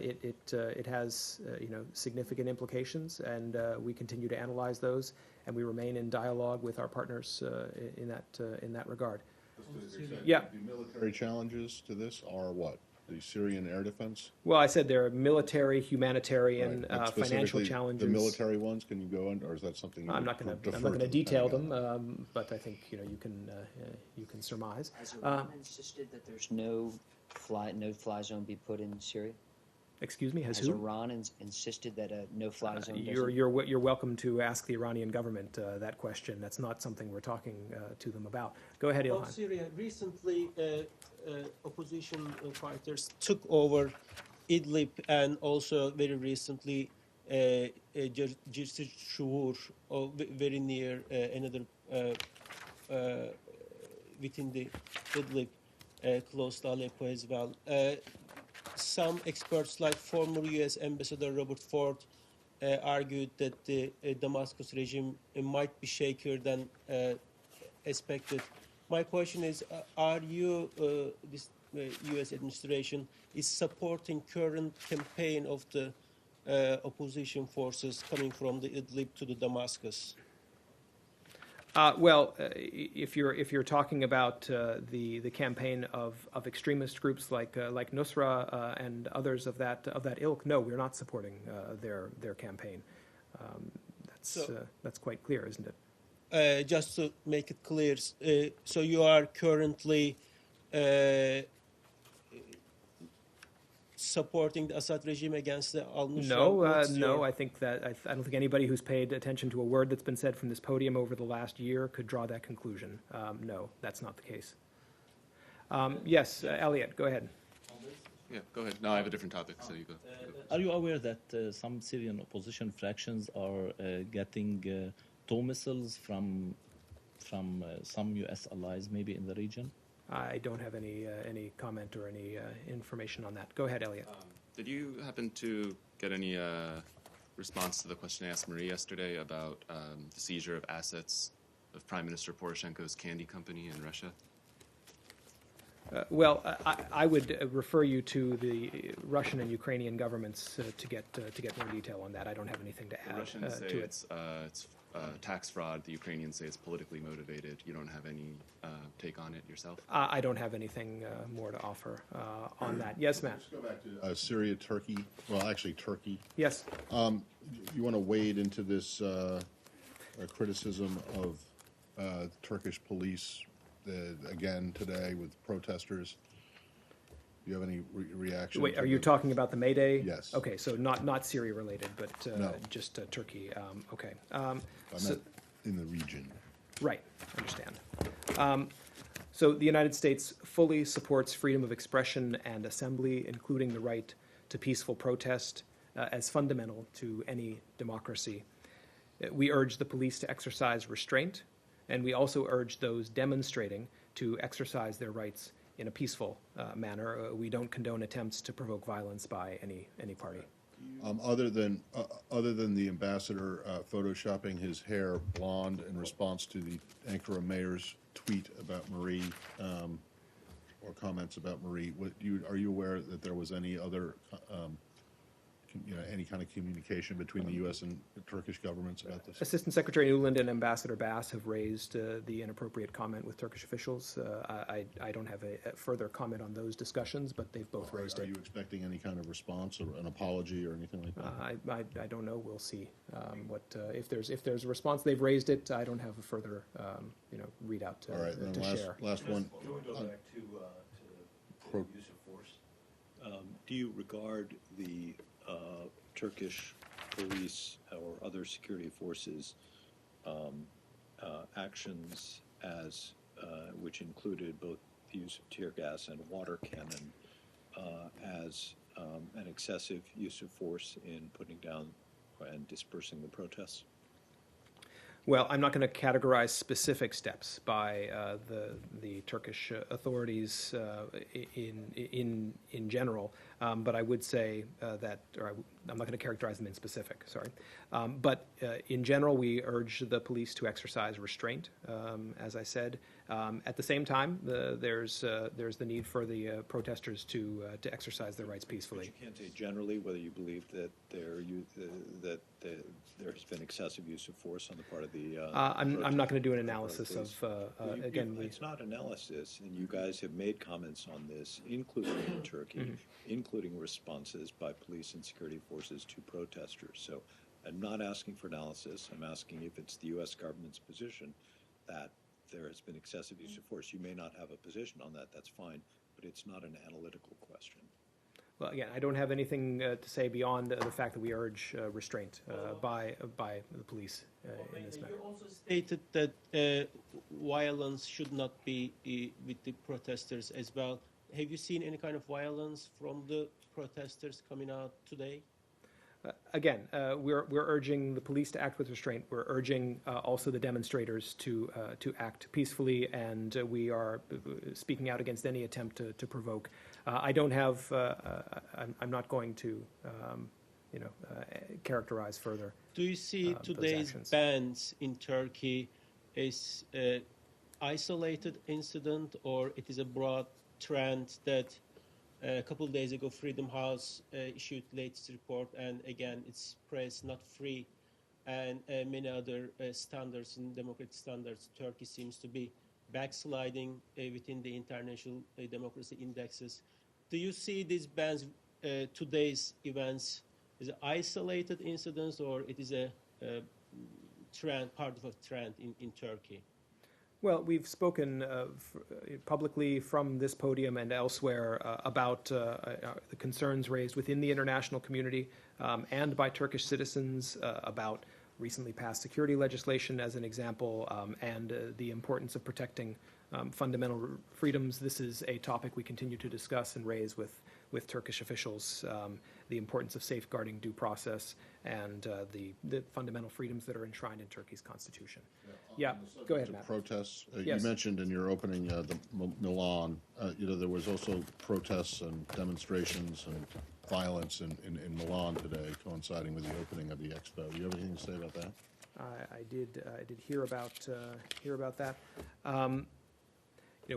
it has significant implications, and we continue to analyze those, and we remain in dialogue with our partners in that regard. Yeah. The military challenges to this are what? The Syrian air defense? Well, I said there are military, humanitarian, Right, but financial specifically challenges. the military ones, can you go into, or is that something? I'm not going to detail them, but I think you can surmise. Has Iran insisted that there's no fly zone be put in Syria? Excuse me, has Has who? Iran insisted that a no-fly zone? You're welcome to ask the Iranian government that question. That's not something we're talking to them about. Go ahead, Ilhan. Syria, recently opposition fighters took over Idlib, and also very recently Jisr Shuur, very near another within the Idlib, close to Aleppo as well. Some experts, like former U.S. Ambassador Robert Ford, argued that the Damascus regime might be shakier than expected. My question is, are you, this U.S. administration, is supporting current campaign of the opposition forces coming from the Idlib to the Damascus? Well, if you're talking about the campaign of extremist groups like Nusra and others of that ilk, no, we're not supporting their campaign. That's quite clear, isn't it? Just to make it clear, so you are currently supporting the Assad regime against the al-Nusra? No. I think that I don't think anybody who's paid attention to a word that's been said from this podium over the last year could draw that conclusion. No, that's not the case. Yes, Elliot, go ahead. Yeah, go ahead. No, I have a different topic, so you go. Are you aware that some Syrian opposition fractions are getting tow missiles from some U.S. allies, maybe in the region? I don't have any comment or any information on that. Go ahead, Elliot. Did you happen to get any response to the question I asked Marie yesterday about the seizure of assets of Prime Minister Poroshenko's candy company in Russia? Well, I would refer you to the Russian and Ukrainian governments to get more detail on that. I don't have anything to add The Russians say to it. it's tax fraud. The Ukrainians say it's politically motivated. You don't have any take on it yourself? I don't have anything more to offer on that. Yes, Matt? Let's go back to Syria, Turkey. Well, actually, Turkey. Yes. You want to wade into this criticism of Turkish police again today with protesters? Do you have any reaction? Wait, are you talking about the May Day? Yes. Okay, so not Syria related, but No. just Turkey. Okay. I meant in the region. Right, I understand. So the United States fully supports freedom of expression and assembly, including the right to peaceful protest, as fundamental to any democracy. We urge the police to exercise restraint, and we also urge those demonstrating to exercise their rights in a peaceful manner. We don't condone attempts to provoke violence by any party. Other than the ambassador photoshopping his hair blonde in response to the Ankara mayor's tweet about Marie, or comments about Marie, are you aware that there was any other, any kind of communication between the U.S. and the Turkish governments about this? Assistant Secretary Nuland and Ambassador Bass have raised the inappropriate comment with Turkish officials. I don't have a further comment on those discussions, but they've both raised Are it. you expecting any kind of response or an apology or anything like that? I don't know. We'll see if there's a response. They've raised it. I don't have a further readout All right, then to share. last one. Can we go back to use of force? Do you regard the Turkish police or other security forces actions as which included both the use of tear gas and water cannon as an excessive use of force in putting down and dispersing the protests? Well, I'm not going to categorize specific steps by the Turkish authorities in general, but I would say that, I'm not going to characterize them in specific. Sorry, but in general, we urge the police to exercise restraint. As I said, at the same time, there's the need for the protesters to exercise their rights peacefully. But you can't say generally whether you believe that there has been excessive use of force on the part of the. I'm not going to do an analysis of. Again, it's not analysis, and you guys have made comments on this, including in Turkey, including responses by police and security forces to protesters. So, I'm not asking for analysis. I'm asking if it's the U.S. government's position that there has been excessive use of force. You may not have a position on that. That's fine, but it's not an analytical question. Well, again, I don't have anything to say beyond the fact that we urge restraint by the police in this matter. You also stated that violence should not be with the protesters as well. Have you seen any kind of violence from the protesters coming out today? Again, we're urging the police to act with restraint. We're urging also the demonstrators to act peacefully, and we are speaking out against any attempt to provoke. I don't have. I'm not going to, characterize further. Do you see today's bans in Turkey as an isolated incident, or it is a broad trend that? A couple of days ago, Freedom House issued latest report, and again, it's press not free, and many other standards and democratic standards. Turkey seems to be backsliding within the international democracy indexes. Do you see these bans, today's events, as isolated incidents, or it is a trend, part of a trend in Turkey? Well, we've spoken publicly from this podium and elsewhere about the concerns raised within the international community and by Turkish citizens about recently passed security legislation, as an example, and the importance of protecting fundamental freedoms. This is a topic we continue to discuss and raise with Turkish officials, the importance of safeguarding due process and the fundamental freedoms that are enshrined in Turkey's constitution. Yeah, go ahead, Matt. Protests. Yes. You mentioned in your opening the Milan. There was also protests and demonstrations and violence in Milan today, coinciding with the opening of the Expo. Do you have anything to say about that? I did hear about that.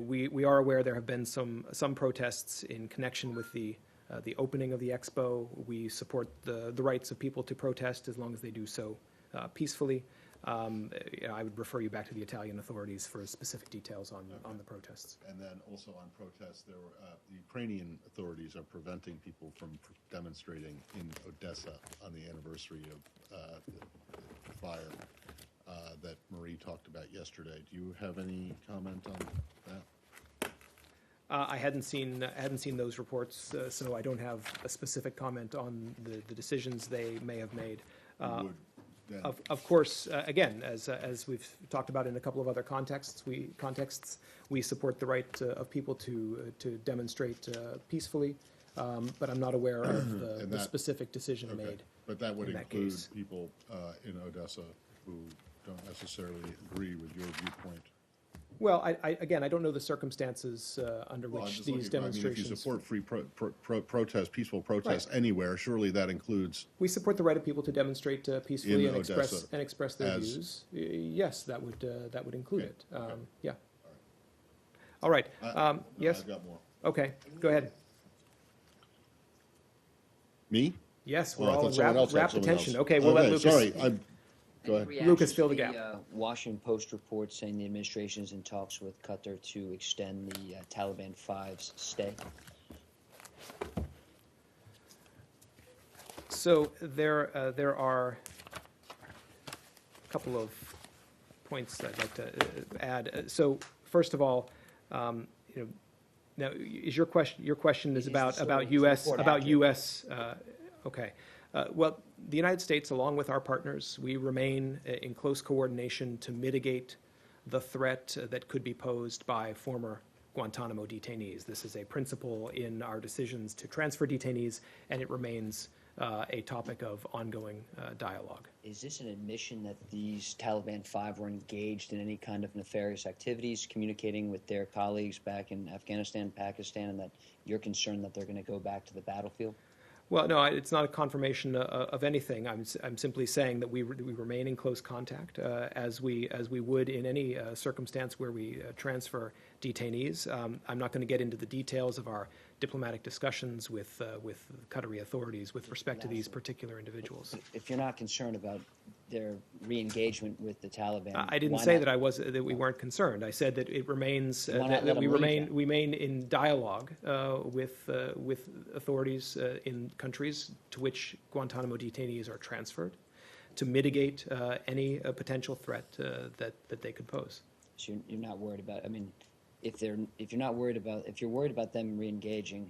We are aware there have been some protests in connection with the opening of the Expo. We support the rights of people to protest as long as they do so peacefully. I would refer you back to the Italian authorities for specific details on the protests. And then also on protests, the Ukrainian authorities are preventing people from demonstrating in Odessa on the anniversary of the fire that Marie talked about yesterday. Do you have any comment on that? I hadn't seen those reports, so I don't have a specific comment on the decisions they may have made. Of course, again, as we've talked about in a couple of other contexts, we support the right of people to demonstrate peacefully, but I'm not aware of the specific decision made. But that would include people in Odessa who don't necessarily agree with your viewpoint. Well, I don't know the circumstances under which these demonstrations. If you support free protest, peaceful protest anywhere, surely that includes. We support the right of people to demonstrate peacefully and express their views. Yes, that would include it. Yeah. All right. Yes. I've got more. Okay, go ahead. Me? Yes, we're all in rapt attention. Okay, we'll let Lucas. Sorry. Go ahead. Lucas, fill the gap. The Washington Post report saying the administration is in talks with Qatar to extend the Taliban 5's stay. So there are a couple of points I'd like to add. So first of all, now is your question is about U.S. Okay. Well, the United States, along with our partners, we remain in close coordination to mitigate the threat that could be posed by former Guantanamo detainees. This is a principle in our decisions to transfer detainees, and it remains a topic of ongoing dialogue. Is this an admission that these Taliban 5 were engaged in any kind of nefarious activities, communicating with their colleagues back in Afghanistan, Pakistan, and that you're concerned that they're going to go back to the battlefield? Well, no, it's not a confirmation of anything. I'm simply saying that we remain in close contact as we would in any circumstance where we transfer detainees. I'm not going to get into the details of our diplomatic discussions with Qatari authorities with respect to these particular individuals. If you're not concerned about their re-engagement with the Taliban, I didn't say that we weren't concerned. I said that it remains that we remain in dialogue with authorities in countries to which Guantanamo detainees are transferred to mitigate any potential threat that they could pose. So you're not worried about. I mean, if you're worried about them re-engaging,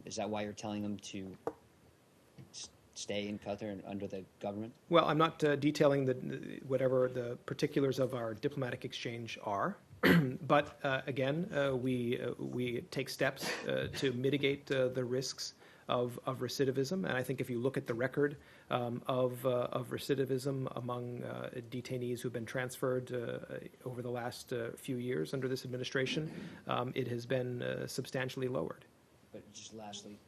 is that why you're telling them to stay in Qatar and under the government? Well, I'm not detailing whatever the particulars of our diplomatic exchange are, but again, we take steps to mitigate the risks of recidivism, and I think if you look at the record of recidivism among detainees who've been transferred over the last few years under this administration, it has been substantially lowered. But just lastly,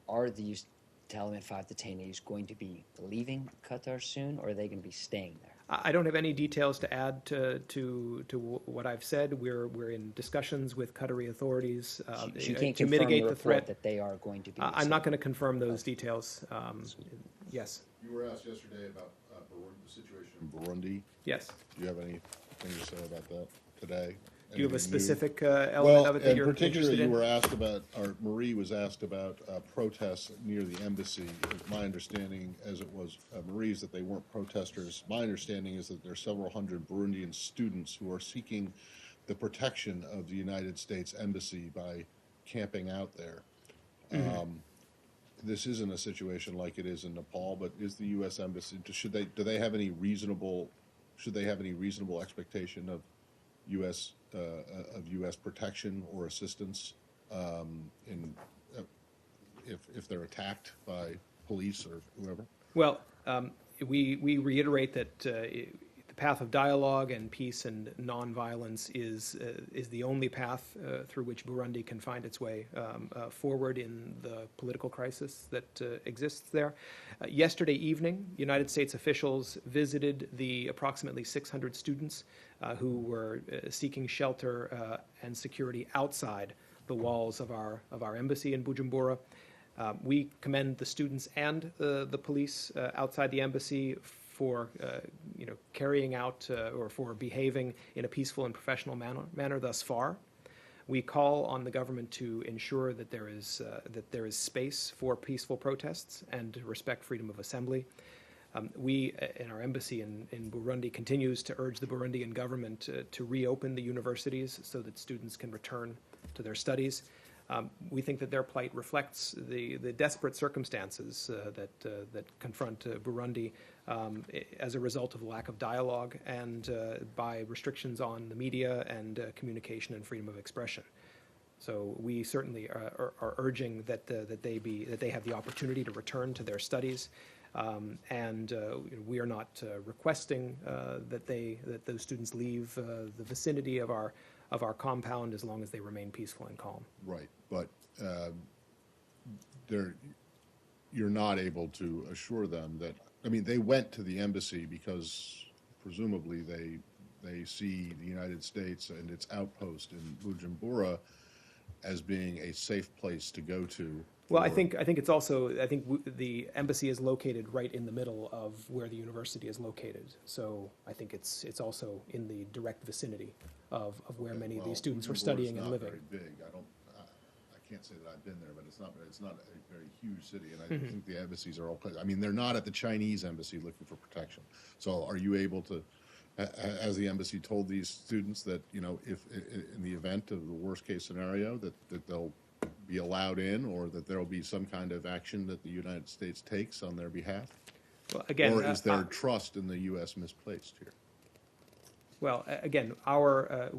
are these Taliban 5 detainees going to be leaving Qatar soon, or are they going to be staying there? I don't have any details to add to what I've said. We're in discussions with Qatari authorities to mitigate the threat that they are going to be. I'm not going to confirm those details. Yes. You were asked yesterday about the situation in Burundi. Yes. Do you have anything to say about that today? Do you have a specific element of it that you're interested in? Particularly, you were asked about, or Marie was asked about protests near the embassy. My understanding, as it was Marie's, that they weren't protesters. My understanding is that there are several hundred Burundian students who are seeking the protection of the United States Embassy by camping out there. Mm-hmm. This isn't a situation like it is in Nepal, but is the U.S. Embassy, do they have any reasonable expectation of U.S. Protection or assistance if they're attacked by police or whoever? Well, we reiterate that the path of dialogue and peace and nonviolence is the only path through which Burundi can find its way forward in the political crisis that exists there. Yesterday evening, United States officials visited the approximately 600 students who were seeking shelter and security outside the walls of our embassy in Bujumbura. We commend the students and the police outside the embassy for carrying out or for behaving in a peaceful and professional manner thus far. We call on the government to ensure that there is space for peaceful protests and to respect freedom of assembly. We, in our embassy in Burundi, continues to urge the Burundian government to reopen the universities so that students can return to their studies. We think that their plight reflects the desperate circumstances that confront Burundi as a result of the lack of dialogue and by restrictions on the media and communication and freedom of expression. So we certainly are urging that they have the opportunity to return to their studies, and we are not requesting that those students leave the vicinity of our compound as long as they remain peaceful and calm. Right, but you're not able to assure them that. I mean, they went to the embassy because presumably they see the United States and its outpost in Bujumbura as being a safe place to go to. Well, I think it's also, the embassy is located right in the middle of where the university is located. So I think it's also in the direct vicinity of where many of these students were studying and living. It's not very big. I can't say that I've been there, but it's not a very huge city, and I Mm-hmm. think the embassies are all places. I mean, they're not at the Chinese embassy looking for protection. So are you able to, has the embassy told these students that, if in the event of the worst case scenario that they'll be allowed in, or that there will be some kind of action that the United States takes on their behalf? Well, again, or is their trust in the U.S. misplaced here? Well, again,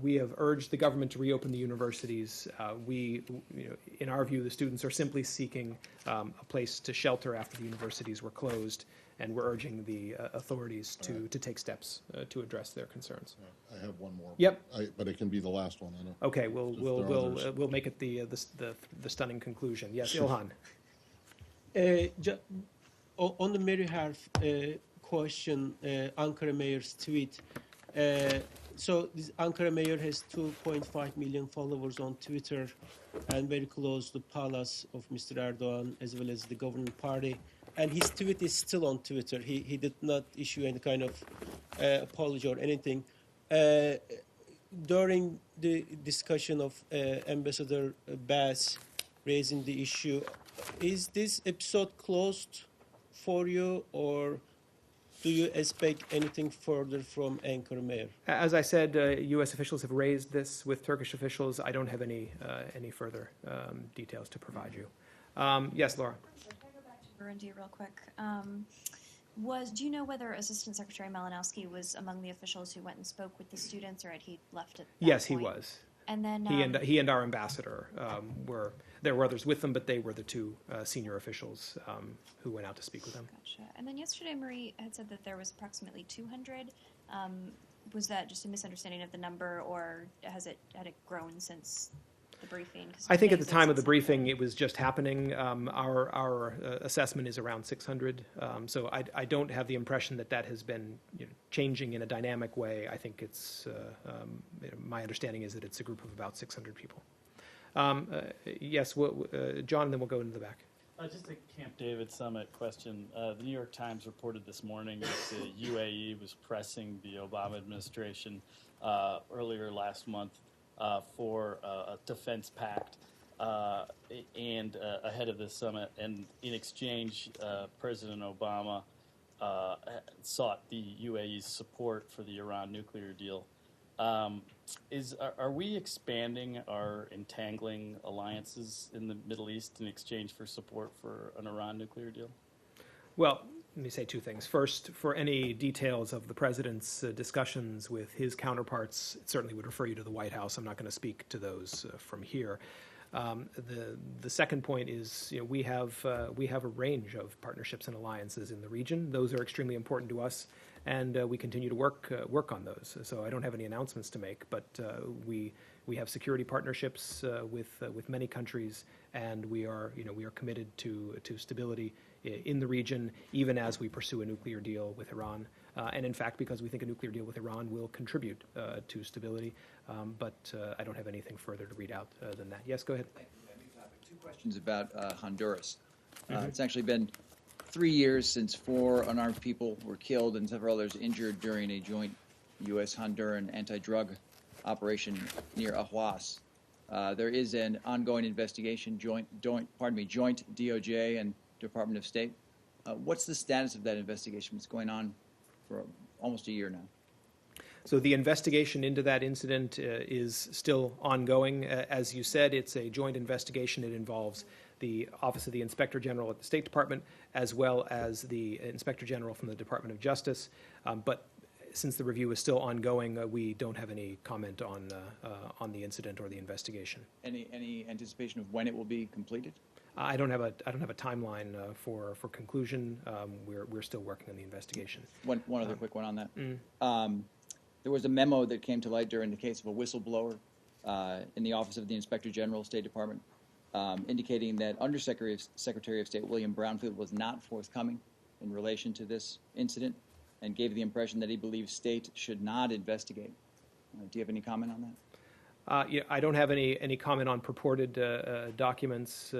we have urged the government to reopen the universities. In our view, the students are simply seeking a place to shelter after the universities were closed, and we're urging the authorities to take steps to address their concerns. I have one more. Yep. But it can be the last one. I know. Okay, If there are others. we'll make it the stunning conclusion. Yes, Ilhan. On the Mary Harf question, Ankara mayor's tweet. So this Ankara mayor has 2.5 million followers on Twitter and very close to the palace of Mr. Erdogan as well as the governing party. And his tweet is still on Twitter. He did not issue any kind of apology or anything. During the discussion of Ambassador Bass raising the issue, is this episode closed for you, or do you expect anything further from Ankara mayor? As I said, U.S. officials have raised this with Turkish officials. I don't have any further details to provide you. Yes, Laura. Burundi real quick. Do you know whether Assistant Secretary Malinowski was among the officials who went and spoke with the students, or had he left at that Yes, point? he was. And then He and our ambassador there were others with them, but they were the two senior officials who went out to speak with them. Gotcha. And then yesterday, Marie had said that there was approximately 200. Was that just a misunderstanding of the number, or had it grown since the briefing? 'Cause I think at the today you said time of the 600. briefing, it was just happening. Our assessment is around 600. So I don't have the impression that has been changing in a dynamic way. I think it's my understanding is that it's a group of about 600 people. Yes, John, and then we'll go into the back. Just a Camp David summit question. The New York Times reported this morning that the UAE was pressing the Obama administration earlier last month for a defense pact and ahead of this summit. And in exchange, President Obama sought the UAE's support for the Iran nuclear deal. Are we expanding our entangling alliances in the Middle East in exchange for support for an Iran nuclear deal? Well, let me say two things. First, for any details of the president's discussions with his counterparts, it certainly would refer you to the White House. I'm not going to speak to those from here. The second point is, we have a range of partnerships and alliances in the region. Those are extremely important to us, and we continue to work on those. So I don't have any announcements to make, but we have security partnerships with many countries, and we are committed to stability in the region, even as we pursue a nuclear deal with Iran. And in fact, because we think a nuclear deal with Iran will contribute to stability, but I don't have anything further to read out than that. Yes, go ahead. Two questions about Honduras. It's actually been 3 years since 4 unarmed people were killed and several others injured during a joint U.S.-Honduran anti-drug operation near Ahuas. There is an ongoing investigation, joint DOJ and Department of State. What's the status of that investigation? It's going on for almost a year now. So the investigation into that incident is still ongoing. As you said, it's a joint investigation. It involves the Office of the Inspector General at the State Department, as well as the Inspector General from the Department of Justice. But since the review is still ongoing, we don't have any comment on the incident or the investigation. Any anticipation of when it will be completed? I don't have a timeline for conclusion. We're still working on the investigation. One other quick one on that. There was a memo that came to light during the case of a whistleblower in the Office of the Inspector General, State Department, indicating that Undersecretary of State William Brownfield was not forthcoming in relation to this incident and gave the impression that he believes state should not investigate. Do you have any comment on that? Yeah, I don't have any comment on purported documents.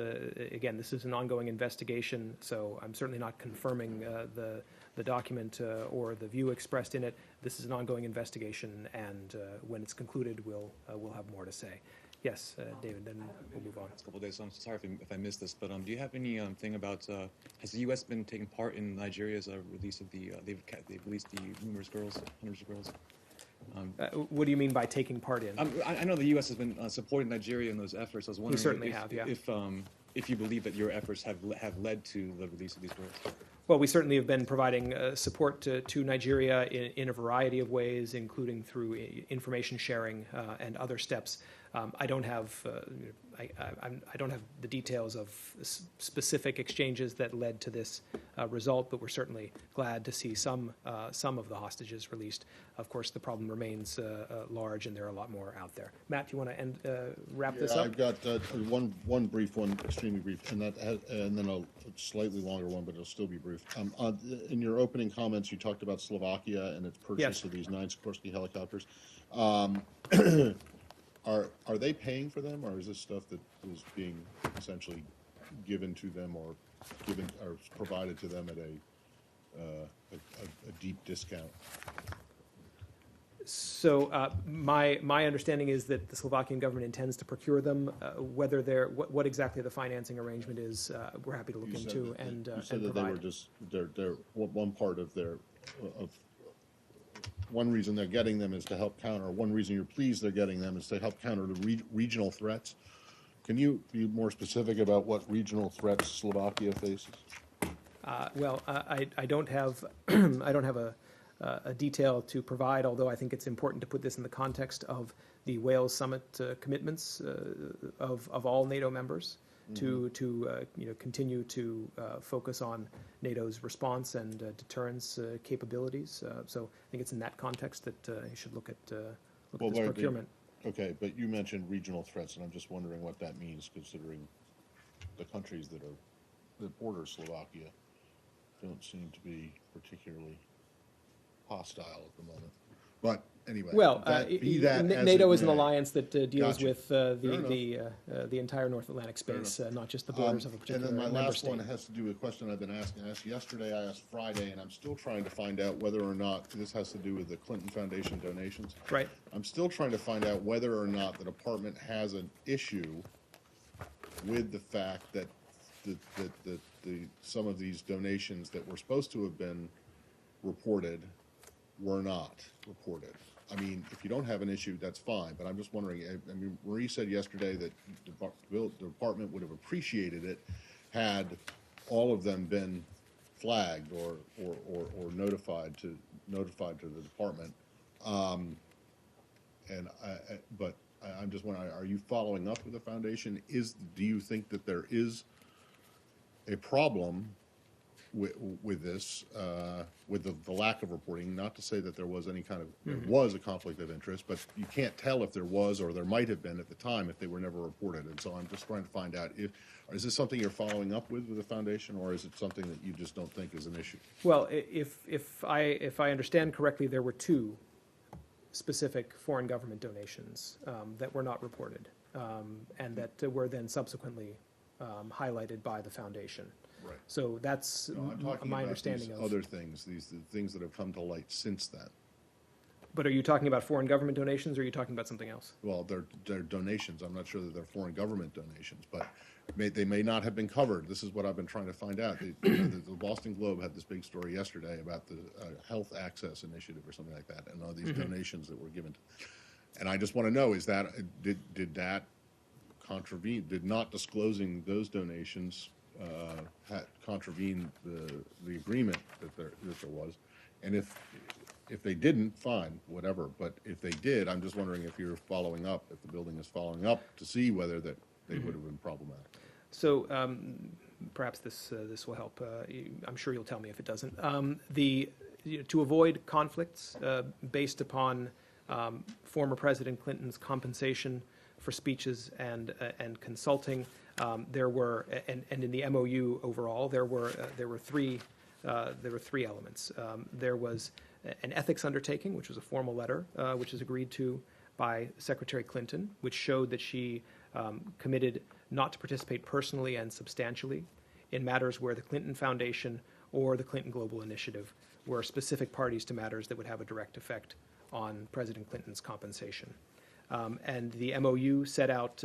Again, this is an ongoing investigation, so I'm certainly not confirming the document or the view expressed in it. This is an ongoing investigation, and when it's concluded, we'll have more to say. Yes, David, then we'll move on. A couple of days, so I'm sorry if I missed this, but do you have any thing about, has the U.S. been taking part in Nigeria's release of they've released the numerous girls, hundreds of girls? What do you mean by taking part in? I know the U.S. has been supporting Nigeria in those efforts. I was wondering certainly have, yeah. if if you believe that your efforts have led to the release of these girls. Well, we certainly have been providing support to Nigeria in a variety of ways, including through information sharing and other steps. I don't have I don't have the details of specific exchanges that led to this result, but we're certainly glad to see some of the hostages released. Of course, the problem remains large, and there are a lot more out there. Matt, do you want to wrap this up? I've got one brief one, extremely brief, and then a slightly longer one, but it'll still be brief. In your opening comments, you talked about Slovakia and its purchase of these 9 Sikorsky helicopters. Are they paying for them, or is this stuff that is being essentially given to them or provided to them at a deep discount? So my understanding is that the Slovakian government intends to procure them. Whether what exactly the financing arrangement is, we're happy to look into and you said that provide. they were just they're one part of their one reason they're getting them is to help counter. One reason you're pleased they're getting them is to help counter the regional threats. Can you be more specific about what regional threats Slovakia faces? Well, I don't have I don't have a detail to provide, although I think it's important to put this in the context of the Wales summit commitments of all NATO members to continue to focus on NATO's response and deterrence capabilities. So I think it's in that context that you should look at this procurement. Okay, but you mentioned regional threats, and I'm just wondering what that means, considering the countries that border Slovakia don't seem to be particularly hostile at the moment. But anyway, well, NATO is an may. alliance that deals Gotcha. with the entire North Atlantic space, not just the borders of a particular And then my member last state. one has to do with a question I've been asking. I asked yesterday, I asked Friday, and I'm still trying to find out whether or not this has to do with the Clinton Foundation donations. Right. I'm still trying to find out whether or not the department has an issue with the fact that some of these donations that were supposed to have been reported were not reported. I mean, if you don't have an issue, that's fine, but I'm just wondering, I mean, Marie said yesterday that the department would have appreciated it had all of them been flagged or notified to the department. But I'm just wondering, are you following up with the foundation? Do you think that there is a problem with this, with the lack of reporting? Not to say that there was any kind of there was a conflict of interest, but you can't tell if there was or there might have been at the time if they were never reported. And so I'm just trying to find out is this something you're following up with the foundation, or is it something that you just don't think is an issue? Well, if I understand correctly, there were 2 specific foreign government donations that were not reported, and that were then subsequently highlighted by the foundation. Right. So that's I'm talking my about understanding these of other things, the things that have come to light since then. But are you talking about foreign government donations, or are you talking about something else? Well, they're donations. I'm not sure that they're foreign government donations, but they may not have been covered. This is what I've been trying to find out. The Boston Globe had this big story yesterday about the Health Access Initiative or something like that, and all these donations that were given. And I just want to know, did that contravene, did not disclosing those donations contravene the agreement that there was? And if they didn't, fine, whatever. But if they did, I'm just wondering if you're following up, if the building is following up to see whether that they would have been problematic. So perhaps this will help. I'm sure you'll tell me if it doesn't. To avoid conflicts based upon former President Clinton's compensation for speeches and consulting, there were and in the MOU overall there were 3 elements. There was an ethics undertaking, which was a formal letter, which was agreed to by Secretary Clinton, which showed that she committed not to participate personally and substantially in matters where the Clinton Foundation or the Clinton Global Initiative were specific parties to matters that would have a direct effect on President Clinton's compensation. And the MOU set out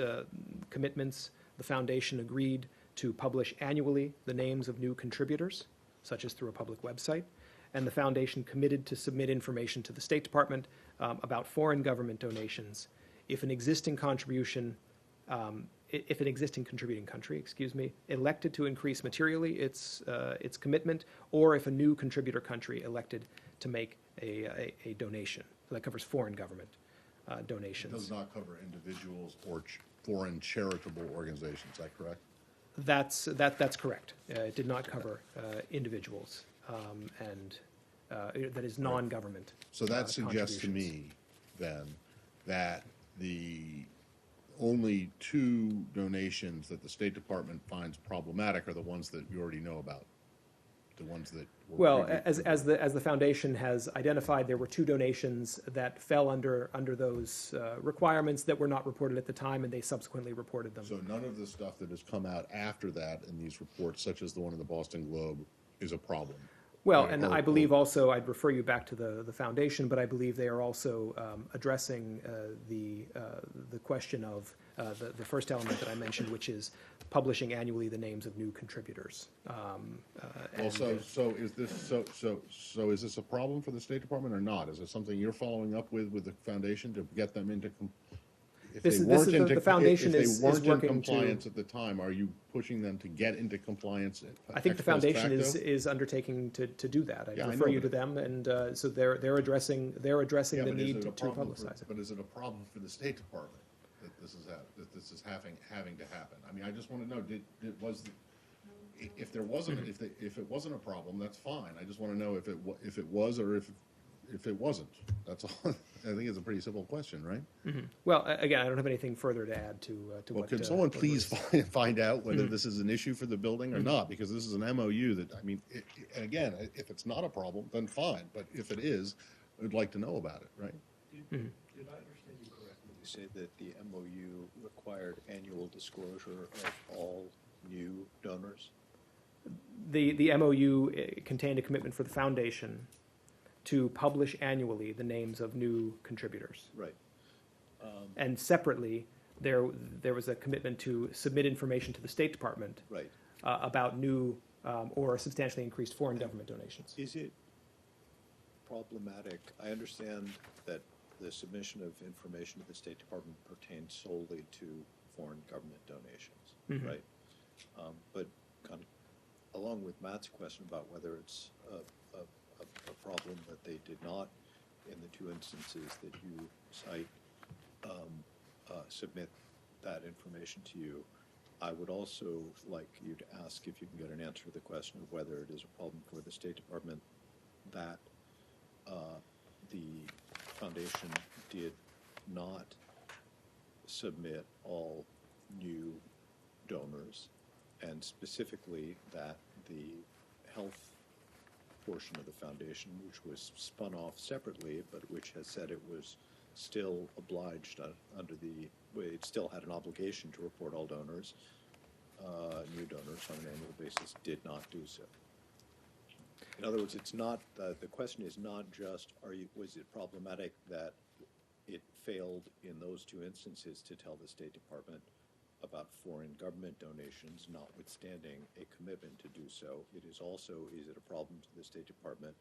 commitments. The foundation agreed to publish annually the names of new contributors, such as through a public website. And the foundation committed to submit information to the State Department about foreign government donations if an existing contribution if an existing contributing country, elected to increase materially its commitment, or if a new contributor country elected to make a donation. So that covers foreign government donations. It does not cover individuals or foreign charitable organizations. Is that correct? That's correct. It did not cover individuals, and that is non-government. So that suggests to me then that the only two donations that the State Department finds problematic are the ones that you already know about, the ones that were well, as the foundation has identified, there were two donations that fell under those requirements that were not reported at the time, and they subsequently reported them. So none of the stuff that has come out after that in these reports, such as the one in the Boston Globe, is a problem. Well, and I believe also, I'd refer you back to the foundation, but I believe they are also addressing the question of the first element that I mentioned, which is publishing annually the names of new contributors. So is this a problem for the State Department or not? Is it something you're following up with the foundation to get them into? The foundation is working in compliance at the time. Are you pushing them to get into compliance? I think the foundation is undertaking to do that. I refer you to them, and so they're addressing the need to publicize it. But is it a problem for the State Department that this is having to happen? I mean, I just want to know: if it wasn't a problem, that's fine. I just want to know if it was or if it wasn't. That's all. I think it's a pretty simple question, right? Mm-hmm. Well, again, I don't have anything further to add to what. Can someone please find out whether this is an issue for the building or not? Because this is an MOU that, I mean, and again, if it's not a problem, then fine. But if it is, I'd like to know about it, right? Did I understand you correctly to say that the MOU required annual disclosure of all new donors? The MOU contained a commitment for the foundation to publish annually the names of new contributors. Right. And separately, there was a commitment to submit information to the State Department about new or substantially increased foreign government donations. Is it problematic? I understand that the submission of information to the State Department pertains solely to foreign government donations, right? But kind of along with Matt's question about whether it's a problem that they did not, in the two instances that you cite, submit that information to you, I would also like you to ask if you can get an answer to the question of whether it is a problem for the State Department that the foundation did not submit all new donors, and specifically that the health portion of the foundation, which was spun off separately, but which has said it was still obliged it still had an obligation to report all donors, new donors on an annual basis, did not do so. In other words, it's not, the question is not just, was it problematic that it failed in those two instances to tell the State Department about foreign government donations, notwithstanding a commitment to do so. It is also, is it a problem to the State Department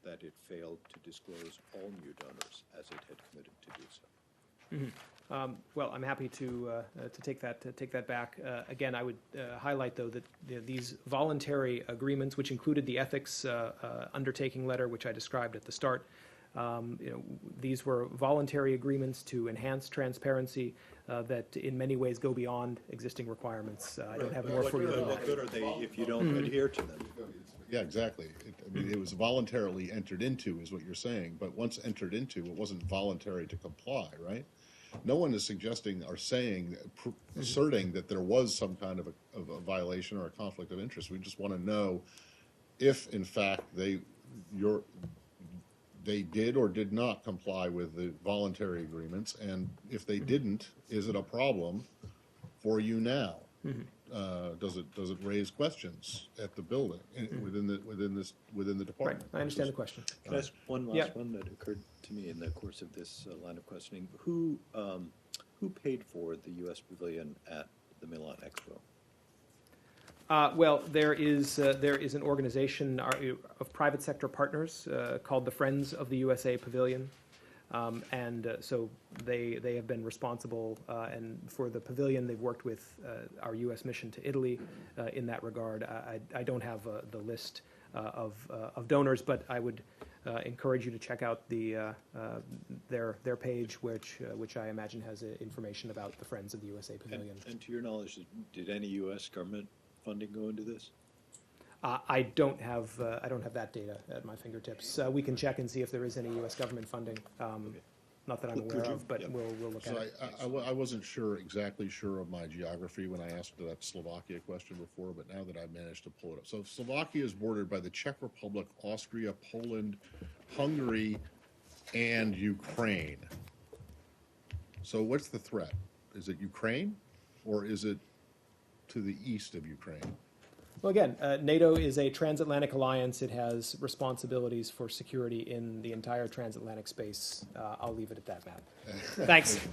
that it failed to disclose all new donors as it had committed to do so? Mm-hmm. Well, I'm happy to take that back. Again, I would highlight, though, that these voluntary agreements, which included the ethics undertaking letter, which I described at the start, these were voluntary agreements to enhance transparency that in many ways go beyond existing requirements. I don't have more for you than that. What good are they if you don't adhere to them? Yeah, exactly. It was voluntarily entered into, is what you're saying, but once entered into, it wasn't voluntary to comply, right? No one is suggesting or saying, asserting that there was some kind of a violation or a conflict of interest. We just want to know if, in fact, they did or did not comply with the voluntary agreements, and if they didn't, is it a problem for you now? Does it raise questions at the building within the department? Right, I understand the question. Can I ask one last one that occurred to me in the course of this line of questioning? Who paid for the U.S. pavilion at the Milan Expo? Well, there is an organization of private sector partners called the Friends of the USA Pavilion. So they have been responsible, and for the pavilion, they've worked with our U.S. mission to Italy in that regard. I don't have the list of donors, but I would encourage you to check out their page, which I imagine has information about the Friends of the USA Pavilion. And to your knowledge, did any U.S. government funding go into this? I don't have that data at my fingertips. We can check and see if there is any U.S. government funding. Not that I'm aware of, but we'll look at it. I wasn't exactly sure of my geography when I asked that Slovakia question before, but now that I've managed to pull it up. So Slovakia is bordered by the Czech Republic, Austria, Poland, Hungary, and Ukraine. So what's the threat? Is it Ukraine, or is it to the east of Ukraine? Well, again, NATO is a transatlantic alliance. It has responsibilities for security in the entire transatlantic space. I'll leave it at that, Matt. Thanks.